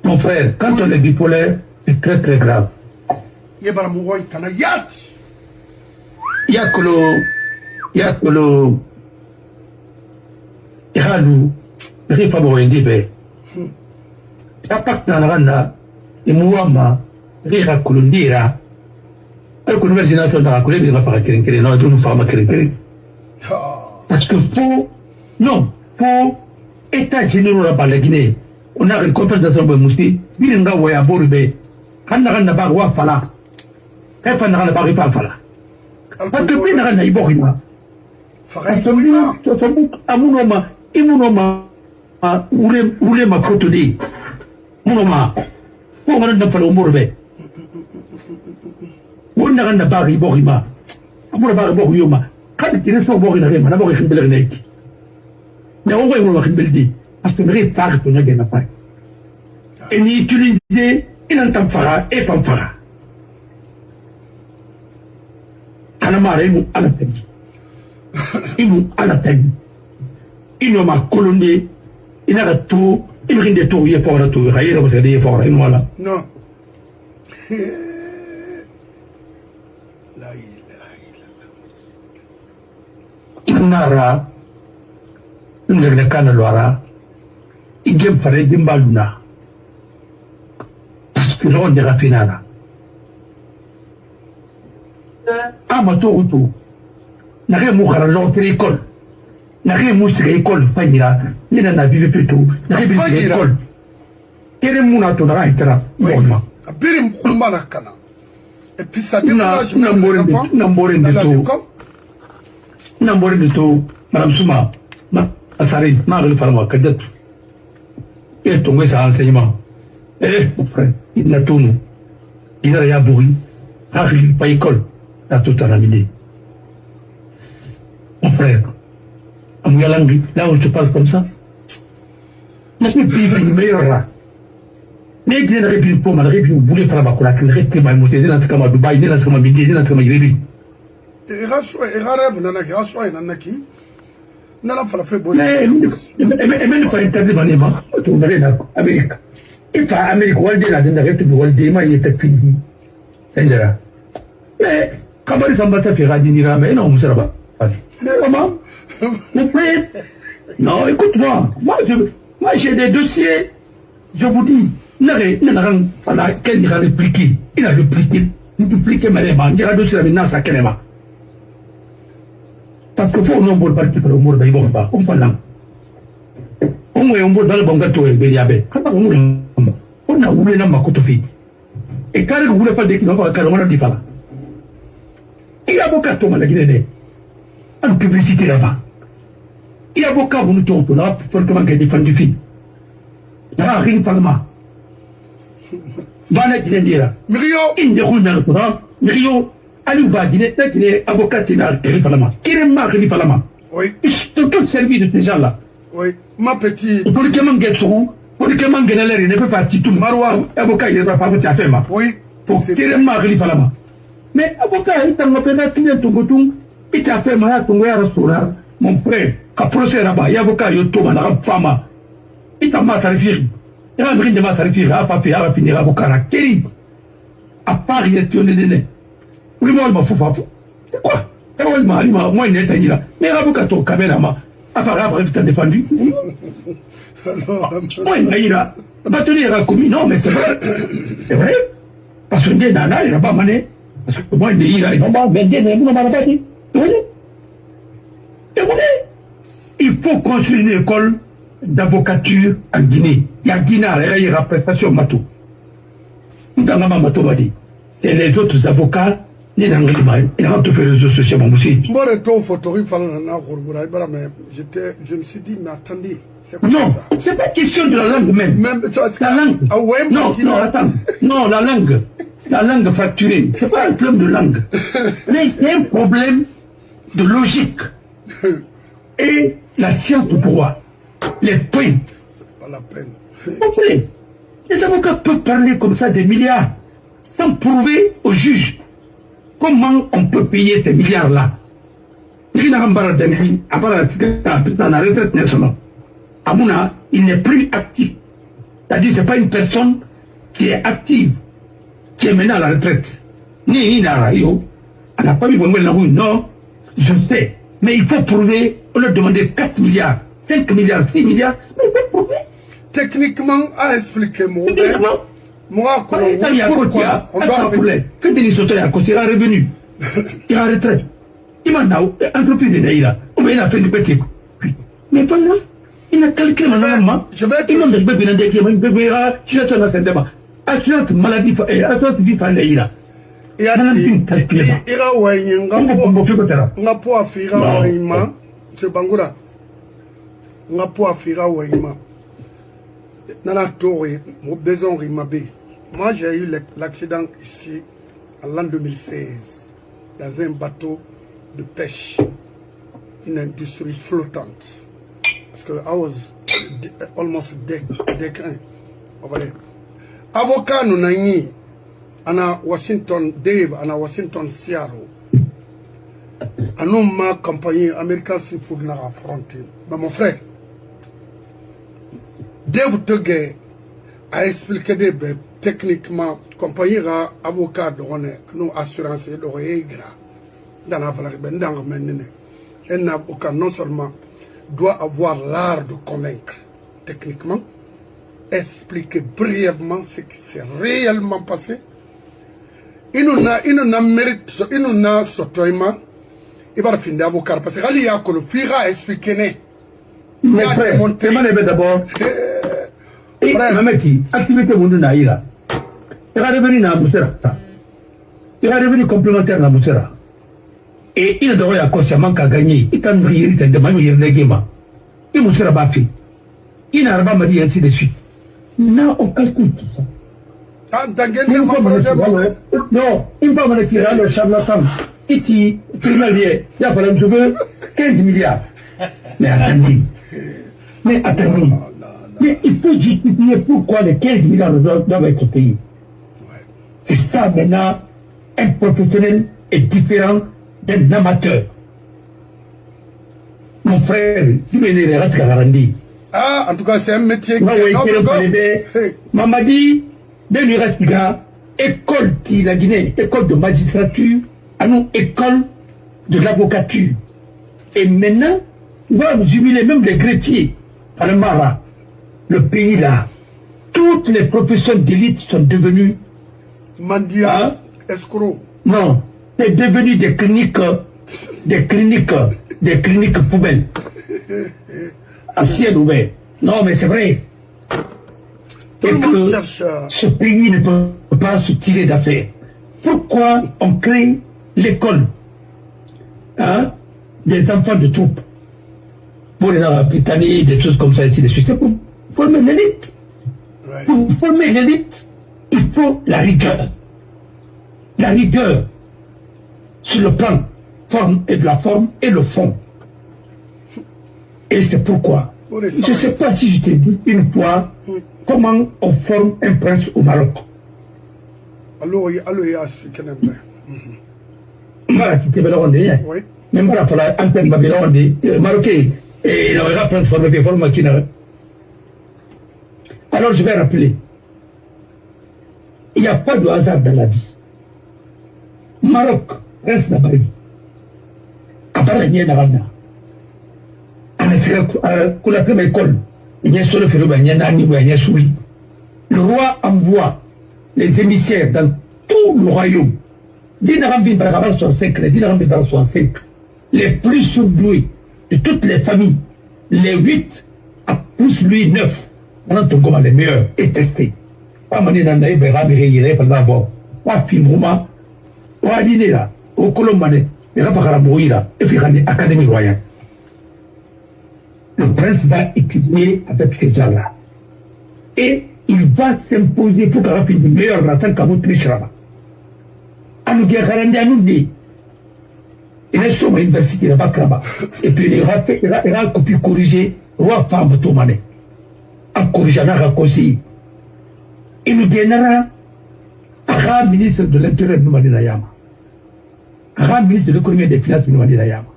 Mon frère, quand on est bipolaire, c'est très très grave. Il y a que le Iralou, Rifabo Ndibe. Tapak Nanaranda, et Mouama, Rira Kulundira. Alors que nous imaginons dans la collègue, il va faire un kérin, non, nous faire un kérin. Parce que pour État général de la Guinée, on a une compensation de Moussi, Bilinga Waya Borube, Hanaranda Barwa Fala, Hanaranda Baripa Fala. Parce que Binaranda Iborima, Amunoma, Imunoma, Oulema Kotodi, Munoma, on va ne pas le Mourbe. On n'a rien à Barry Borima. On va Borioma. Quand il est sur Borina, on a Boris Bellenek. Mais on va voir Beldi. Parce que les parts qu'on a gagné pas. Et ni utilisé, il entend Fara et Fanfara. Kanamara, il nous à la tête. Il nous à la tête. Il nous m'a coloné. Il a tout. Il rend des tours, il est fort à tout. Il a des efforts, et voilà. Non. Nara, le Canaloara, il vient faire des baluna. Parce que l'on est raffinara. Amato, n'a rien mourir à l'entrée l'école. N'a rien mourir à l'école, Fanira, il n'en a vu plus tout. N'a rien mourir à l'école. Quel est mon atout à Haïtera? Bon, Birim Koumanakana. Et puis ça décourage même les enfants. N'ambore de tout, Madame Souma, Asari, Marie Farma, Cadet. Et tombé sa enseignement. Eh, mon frère, il n'a tout nous. Il n'a rien bourri. Harry, pas école. T'as tout à la midi. Mon frère, à Mouyalangi, là où je te parle comme ça, n'a pas pu vivre une meilleure là. Mais il n'a pas pu pour ma république, vous voulez faire ma colac, il reste ma mousse, il n'a pas pu Dubaï, il n'a pas pu Midi, il n'a pas pu rêve nana ki aswa nana ki nana fala fe bo mais pas interdit dans les mains tu regardes en Amérique il fa Amérique walde la dans rete walde ma yete fini c'est là mais comment ça va faire radinira mais non monsieur là comment mon frère non écoute-moi moi j'ai des dossiers je vous dis n'a fala quel ira répliquer il a répliqué mais il a dossier là ça kenema. Parce que faut non bon parti pour le monde de bon pas on parle on est on va dans le bon gâteau et béliabé quand on a voulu n'ama kotofi et quand vous voulez pas de qu'il va carrément dit pas il y a beaucoup de mal à Guinée en publicité là-bas il y a beaucoup de nous on a pour comment que défendre fille là rien parlement va la Guinée Mirio il ne roule dans le courant Mirio Aliou va Guinée, avocat qui n'a rien parlement. Qui n'est pas rien parlement. Oui. Ils sont tous servis de ces gens-là. Oui. Ma petite. Pour le Kéman Guetsourou, pour le Kéman Guénalère, il ne peut pas partir tout. Maroua, avocat, il ne va pas faire faire ma. Oui. Pour qui n'est pas rien parlement. Mais avocat, il t'a appelé qu'il est tout bouton, il t'a fait mal à ton restaurant. Mon frère, qu'à procès là-bas, il y a avocat, il y a tout, il a femme. Il t'a matarifié. Il a un brin de matarifié, il a pas fait, il a fini avocat. Quel à part, il est tionné de nez. Oui, moi, je m'en fous. Quoi? Moi, il n'est pas là. Mais avocat, ton caméraman, après, tu as défendu. Moi, il est là. Batterie, il a commis. Non, mais c'est vrai. C'est vrai. Parce que les nanas, il n'a pas mané. Parce que moi, il faut construire une école d'avocature en Guinée. Il y a Guinée, il y a prestation Mato. C'est les autres avocats, les Anglais, ils ont fait les réseaux sociaux. Je me suis dit, mais attendez. Non, c'est pas question de la langue même. La langue. Non, attends. Non, la langue. La langue fracturée. C'est pas un problème de langue. Mais c'est un problème de logique. Et la science du droit. Les points. C'est pas la peine. Les avocats peuvent parler comme ça des milliards sans prouver au juge comment on peut payer ces milliards-là. Amouna, il n'est plus actif. C'est-à-dire, ce n'est pas une personne qui est active, qui est maintenant à la retraite. Ni Narayo, elle n'a pas mis bon non, je sais. Mais il faut prouver, on leur demander 4 milliards, 5 milliards, 6 milliards, mais il faut prouver. Techniquement, à expliquer, moi, il y a pourquoi on doit problème. Quand il est il a revenu. Il a retraite. Il m'a dit, entreprise de Naïra, on va faire du petit. Mais pas là. Il a calculé normalement. Il m'a dit, assurance maladie, assurance vie par Naïra. Et à moi, j'ai eu l'accident ici en l'an 2016 dans un bateau de pêche, une industrie flottante. Parce que I was almost dead. Avocat, nous n'avons à Washington, Dave, à Washington, Seattle. À nous, ma compagnie américaine, s'il faut nous affronter. Mais mon frère, Dave Teguet a expliqué techniquement, compagnie avocat de nous assurance de dans la valeur un avocat non seulement doit avoir l'art de convaincre techniquement, expliquer brièvement ce qui s'est réellement passé. Il nous a mérite, il nous a sotoyement, il va finir avocat parce que il y a que le fira expliquer. Mon frère, c'est d'abord. Et Mameti, activité Mundu Naïra. Il va revenir dans Moussera. Il va revenir complémentaire dans Moussera. Et il devrait à consciemment qu'à gagner. Il can briller, il de manière négéma. Il Moussera Bafi. Il n'a pas dit ainsi de suite. Non, on calcule tout ça. Non, il va me tirer le charlatan. Il dit, tribunalier, il a fallu trouver 15 milliards. Mais attendez. Mais il faut justifier pourquoi les 15 milliards doivent être payés. C'est ça maintenant, un professionnel est différent d'un amateur. Mon frère, tu me reste garanti. Ah, en tout cas, c'est un métier qui est Mamadi, de lui reste école qui la Guinée, école de magistrature, à nous, école de l'avocature. Et maintenant, on va jubiler même les greffiers à le Mara. Le pays là, toutes les professions d'élite sont devenues Mandia, escrocs. Non, c'est devenu des cliniques poubelles. À ciel ouvert. Non, mais c'est vrai. Et que ce pays ne peut pas se tirer d'affaire. Pourquoi on crée l'école des enfants de troupes pour les Britanniques, des choses comme ça, ainsi de suite? C'est pour former l'élite. Ouais. Pour former l'élite, il faut la rigueur. La rigueur sur le plan de la forme et le fond. Et c'est pourquoi, je ne sais pas si je t'ai dit une fois comment on forme un prince au Maroc. Alors, il y a expliqué un peu. Voilà, qui te veut Oui. Mais voilà, il faut l'antenne de Marocain. Et il va prendre forme de forme qui n'a. Alors je vais rappeler, il n'y a pas de hasard dans la vie. Maroc reste dans la vie. Après, il y a une arena. Le roi envoie les émissaires dans tout le royaume les plus surdoués de toutes les familles, les 8 à plus lui 9, on a comme les meilleurs et testés. Pas mané dans les bérables et d'abord. Pas Pimouma, pas Dinera, au Colombane, mais là, par mourir, et faire une académie royale. Le prince va étudier avec ces gens-là. Et il va s'imposer pour qu'il y ait une meilleure nation qu'à votre Nishrama. À nous dire, à nous dire, il est sur l'université là-bas, là-bas. Et puis il a copié corriger, roi femme Tomane. En corrigeant la conseil. Il nous donnera un ministre de l'Intérieur de Noumadinayama. Un ministre de l'économie et des finances de Noumadinayama.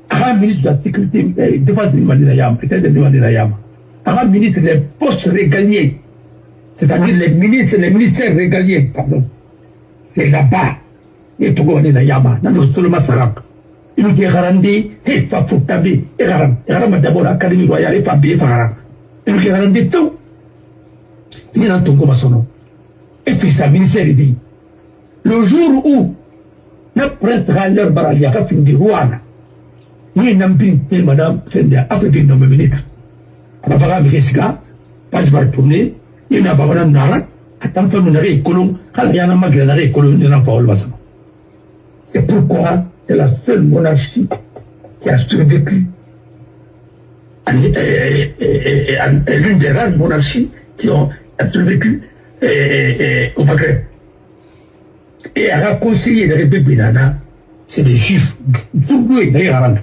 Un ministre de la sécurité et défense de Noumadinayama. Peut-être de Noumadinayama. Un ministre des postes régaliers. C'est-à-dire les ministères régaliers, pardon. C'est là-bas. Et tout le monde est là-bas. Dans le seulement Sarak. Il nous dit Garandi, et Fafoutabi, et Garam. Et Garam d'abord l'Académie royale, et Fabi, et Garam. Il nous dit Garandi tout. Il y a un Tongo Massono. Et puis sa ministère dit le jour où notre prince Raller Baralia a fait du Rwanda, il y a un ambine de madame Sendia a fait du nom ministre. À la Vara Miresga, pas de tourner, il y a un Bavana Nara, à tant que nous avons colon, à la Yana Magranare colon de l'enfant Olvasan. C'est pourquoi c'est la seule monarchie qui a survécu. L'une des rares monarchies qui ont survécu au Maghreb. Et elle a conseillé les Rebbe Binana, c'est des juifs, doublés d'ailleurs.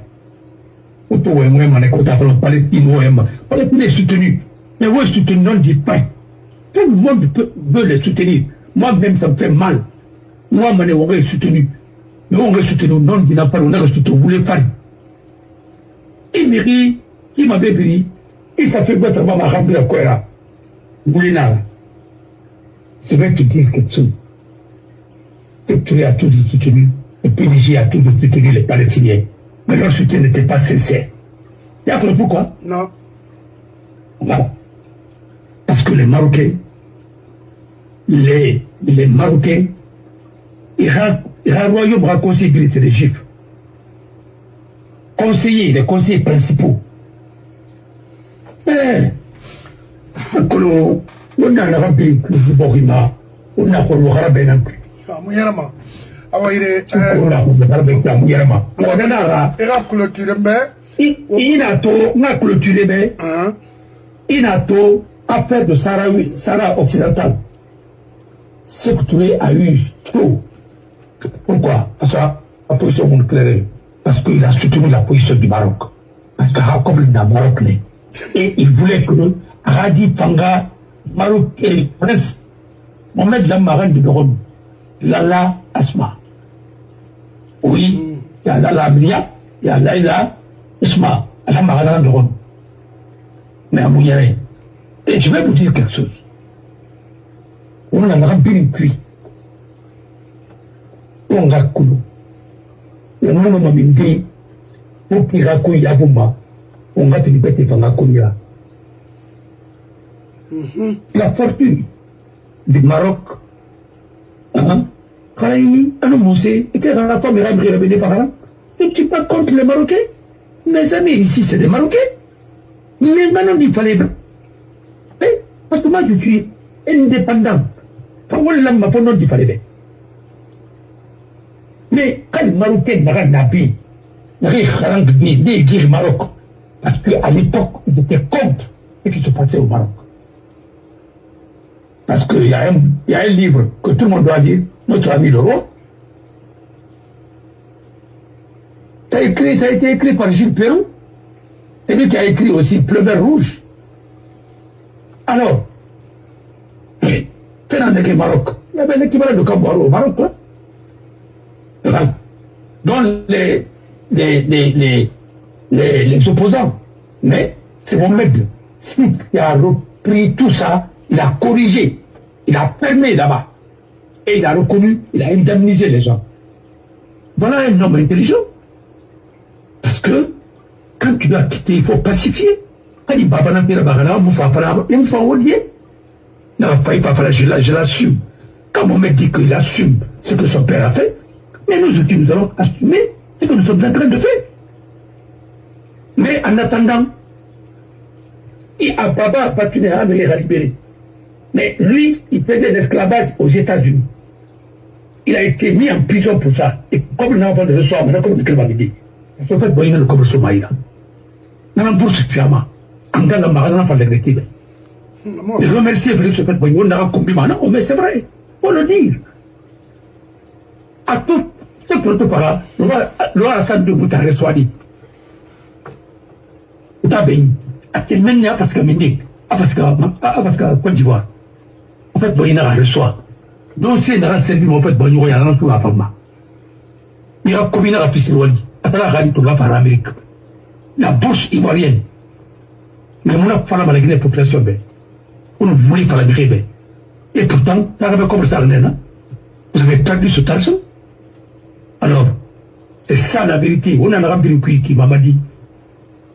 Palestine est soutenu. Mais où est soutenu? Non, dit pas. Tout le monde veut les soutenir. Moi-même, ça me fait mal. Moi, on est soutenu. Mais on est soutenu. Non, dit n'a pas, on est soutenu. Vous voulez pas. Il mérite, il m'a bébé, et ça fait battre ma rambler à quoi. Vous voulez là. Je vais te dire quelque chose. Secteur a tout soutenu. Le PDG a tout soutenu les Palestiniens. Mais leur soutien n'était pas sincère. Il y a que pourquoi? Non. Voilà. Parce que les Marocains, les Marocains, le royaume a conseillé les Juifs. Les conseillers principaux. On a l'arabie, le Borima, on a le Rabin. Mouyarama. Awa ire. On a le Rabin, Mouyarama. On a la. Il a clôturé, mais. Il a clôturé, mais. Il a tout affaire de Sahara occidental. Sékou Touré a eu trop. Pourquoi? Parce que la position nucléaire. Parce qu'il a soutenu la position du Maroc. Parce que comme il n'a Maroc, et il voulait que Radi Fanga, Maroc et Prince, Mohamed Lamaran de Doron, Lala Asma. Oui, il y a Lala Amria, il y a Laila Asma, Lamaran de Doron. Mais à Mouyare. Et je vais vous dire quelque chose. On a rempli une cuit. On a coulé. On a mamindi. On a coulé Yabouma. On a tenu bête dans la Konya. La fortune du Maroc, était dans la femme et la par là. Je ne suis pas contre les Marocains. Mes amis ici, c'est des Marocains. Mais maintenant, il fallait. Parce que moi, je suis indépendant. Mais quand les Marocains n'ont pas dit Maroc, parce qu'à l'époque, ils étaient contre ce qui se passait au Maroc. Parce qu'il y a un livre que tout le monde doit lire, notre ami le roi. Ça a été écrit par Gilles Perrault. C'est lui qui a écrit aussi Pleuveur rouge. Alors, le Maroc, il y avait l'équivalent de Cambouaro au Maroc, là. Voilà. Donc les opposants. Mais c'est Mohamed qui a repris tout ça, il a corrigé, il a fermé là-bas. Et il a reconnu, il a indemnisé les gens. Voilà un homme intelligent. Parce que quand tu dois quitter, il faut pacifier. Quand il va pas dans le bagana, il me faut oublier. Non, pas je l'assume. Quand Mohamed dit qu'il assume ce que son père a fait, mais nous aussi nous allons assumer ce que nous sommes en train de faire. Mais en attendant, Baba a battu les rames et les a libérés. Mais lui, il faisait l'esclavage aux États-Unis. Il a été mis en prison pour ça. Et comme nous avons de recevoir, maintenant, comme Michael m'a dit, parce qu'en fait, il y a le commerce maïra. Nous avons bourse fiamment. En gagne la marade, on a fait l'agriculture. Les remercier pour ce fait, on a un compliment. Non, mais c'est vrai. Faut le dire. À tout, ce protocole, le roi Hassan de Bouta reçoit dit. Bouta Béni. À quel moment, parce que Ménique, parce que Côte d'Ivoire. En fait, il y a un reçoit. Dossier n'a pas servi, en fait, il y a un peu de femme. Il y a un communal à Piscine. À la radio, on va par l'Amérique. La bourse ivoirienne. Mais on a parlé avec la population. On ne voulait pas la grève. Et pourtant, vous avez comme ça, vous avez perdu cet argent. Alors, c'est ça la vérité. On a un rempli qui m'a dit,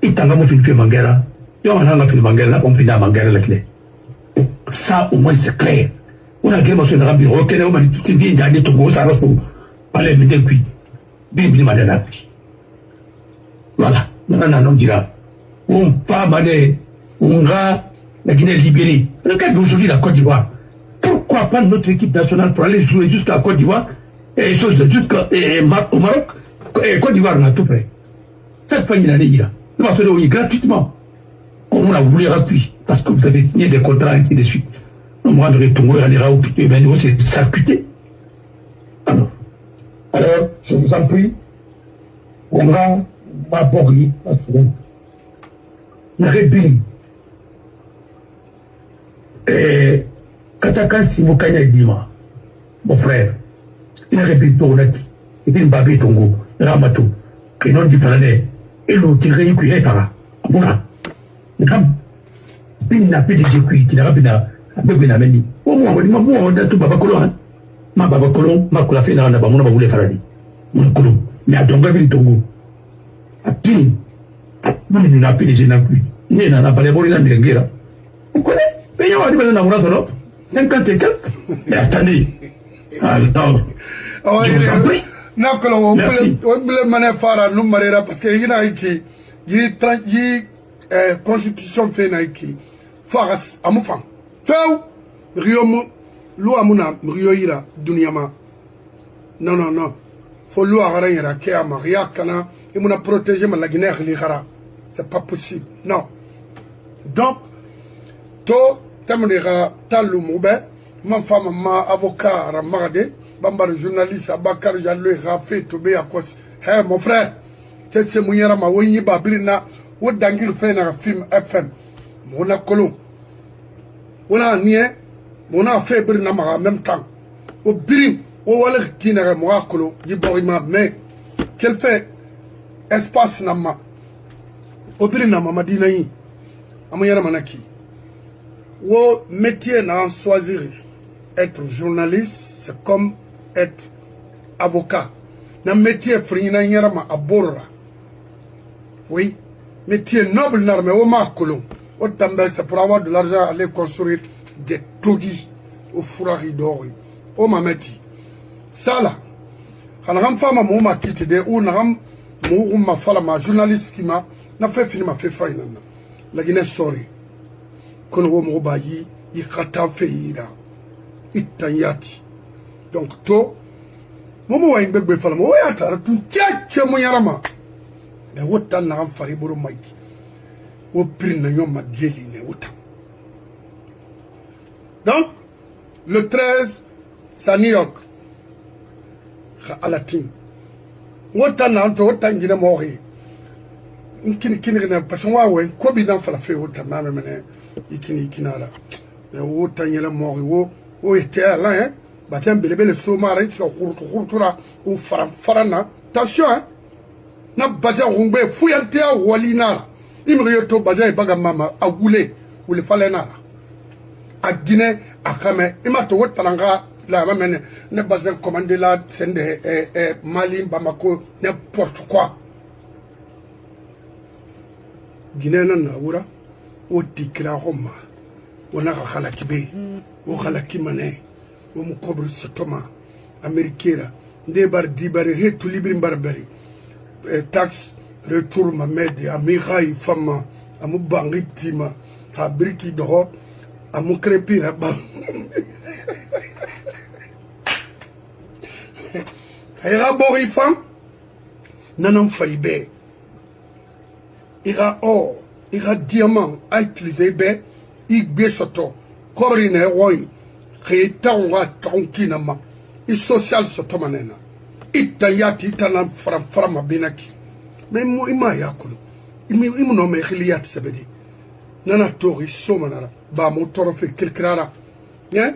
il t'a fait Mangara. Il y a un fait Mangara, on a Mangara la clé. Ça, au moins, c'est clair. On a gagné un rempli. Ok, on a dit tout est bien, il y a tout ça, il faut aller me dire puis. Bien, bien, madame. Voilà. Maintenant, on dira, on pas mané, on va la Guinée libérée. Regardez aujourd'hui la Côte d'Ivoire. Pourquoi pas notre équipe nationale pour aller jouer jusqu'à la Côte d'Ivoire et jusqu'au Maroc et Côte d'Ivoire, on a tout prêt. Cette fin de l'année, nous allons faire oui, gratuitement. On a voulu appuyer parce que vous avez signé des contrats ainsi de suite. On m'a donné ton mot, on ira au pied, mais nous, c'est circuité. Alors, je vous en prie, on va borgner la seconde. La rébellion. Et Kataka Simokanya Dima, mon frère, il a répété honnête, il dit Mbabi Tongo, Ramato, que non du planète, et l'on tirait une cuillère par là. Voilà. Mais comme, il n'a plus de jécuit, qui n'a pas bien amené. Au moins, on a tout Babacolon, ma Babacolon, ma Koula fait dans la Bamona voulait faire la vie. Mon colon, mais à Tonga, Tongo. À qui, il n'a plus de gêne plus. Il n'a pas les bolets dans les guerres. Vous connaissez? Mais il y a un peu 50 et quelques. Mais attendez. Attends. Je vous en prie. Merci. Parce que il y a une constitution fait naiki. Faras amufam. Feu. Riomu. Luamuna. Rioira. Dunyama. Non. Faut l'eau à rien. Kéama. Riakana. Il m'a protégé ma Guinée. C'est pas possible. Non. Donc, to tamunera talu moube ma femme ma avocat ramade bambar journaliste Abakar Jallo Rafi Tobe Akos. Hey mon frère, c'est mounyara ma woni babirina wo dangir fe na film FM mona kolon wona nie mona fait birina ma en même temps au birim o wala kinara mo kolon yiborima mais quel fait espace nama au birina ma madina yi amanyara manaki. Wo métier n'a choisir être journaliste, c'est comme être avocat. Na métier frina nyarama aborra. Oui, métier noble n'armé au marcolon. Au tambel c'est pour avoir de l'argent aller construire des taudis au fourrari d'or. Au mameti. Ça là. Quand on femme mo ma quitte de ou n'am mo ma fala ma journaliste qui m'a n'a fait film ma fait faina. La Guinée sorry. Kono wo mo bayi ikata feira itanyati donc to momo wa ingbe fala mo ya tara tu tcheke mo yarama de wotan na am fari buru maiki wo prin na nyoma geli ne wotan donc le 13 c'est New York alatin wotan na to wotan gina mo ri kini ne parce que wa we ko bi dan fala fe wotan na mene ikini kinara mais wo tanyela mori wo était là hein batem belebele so mara ci ko khurtura ou farana attention hein na baja ngbe fuyante a walina imri yoto baja baga mama a wule falena a Guinée a kame imato wotalanga la mamene ne baza commander la sende Mali Bamako n'importe quoi Guinée na wura o tikra homa wona khala kibe o khala kimane o mu kobru sotoma américain de bar dibare he to librin barbari tax retour ma mede amirai fama amu bangi tima ha briki do amu crepira ba ira bori fam nanan faibe ira or ira diamant a utilisé be igbe soto korine woy khaytan wa tonkinama i social soto manena itayati tana frama binaki mais mo ima yakulu imi no me khiliyat sabedi nana tori so manara ba mo torofe kelkrara ya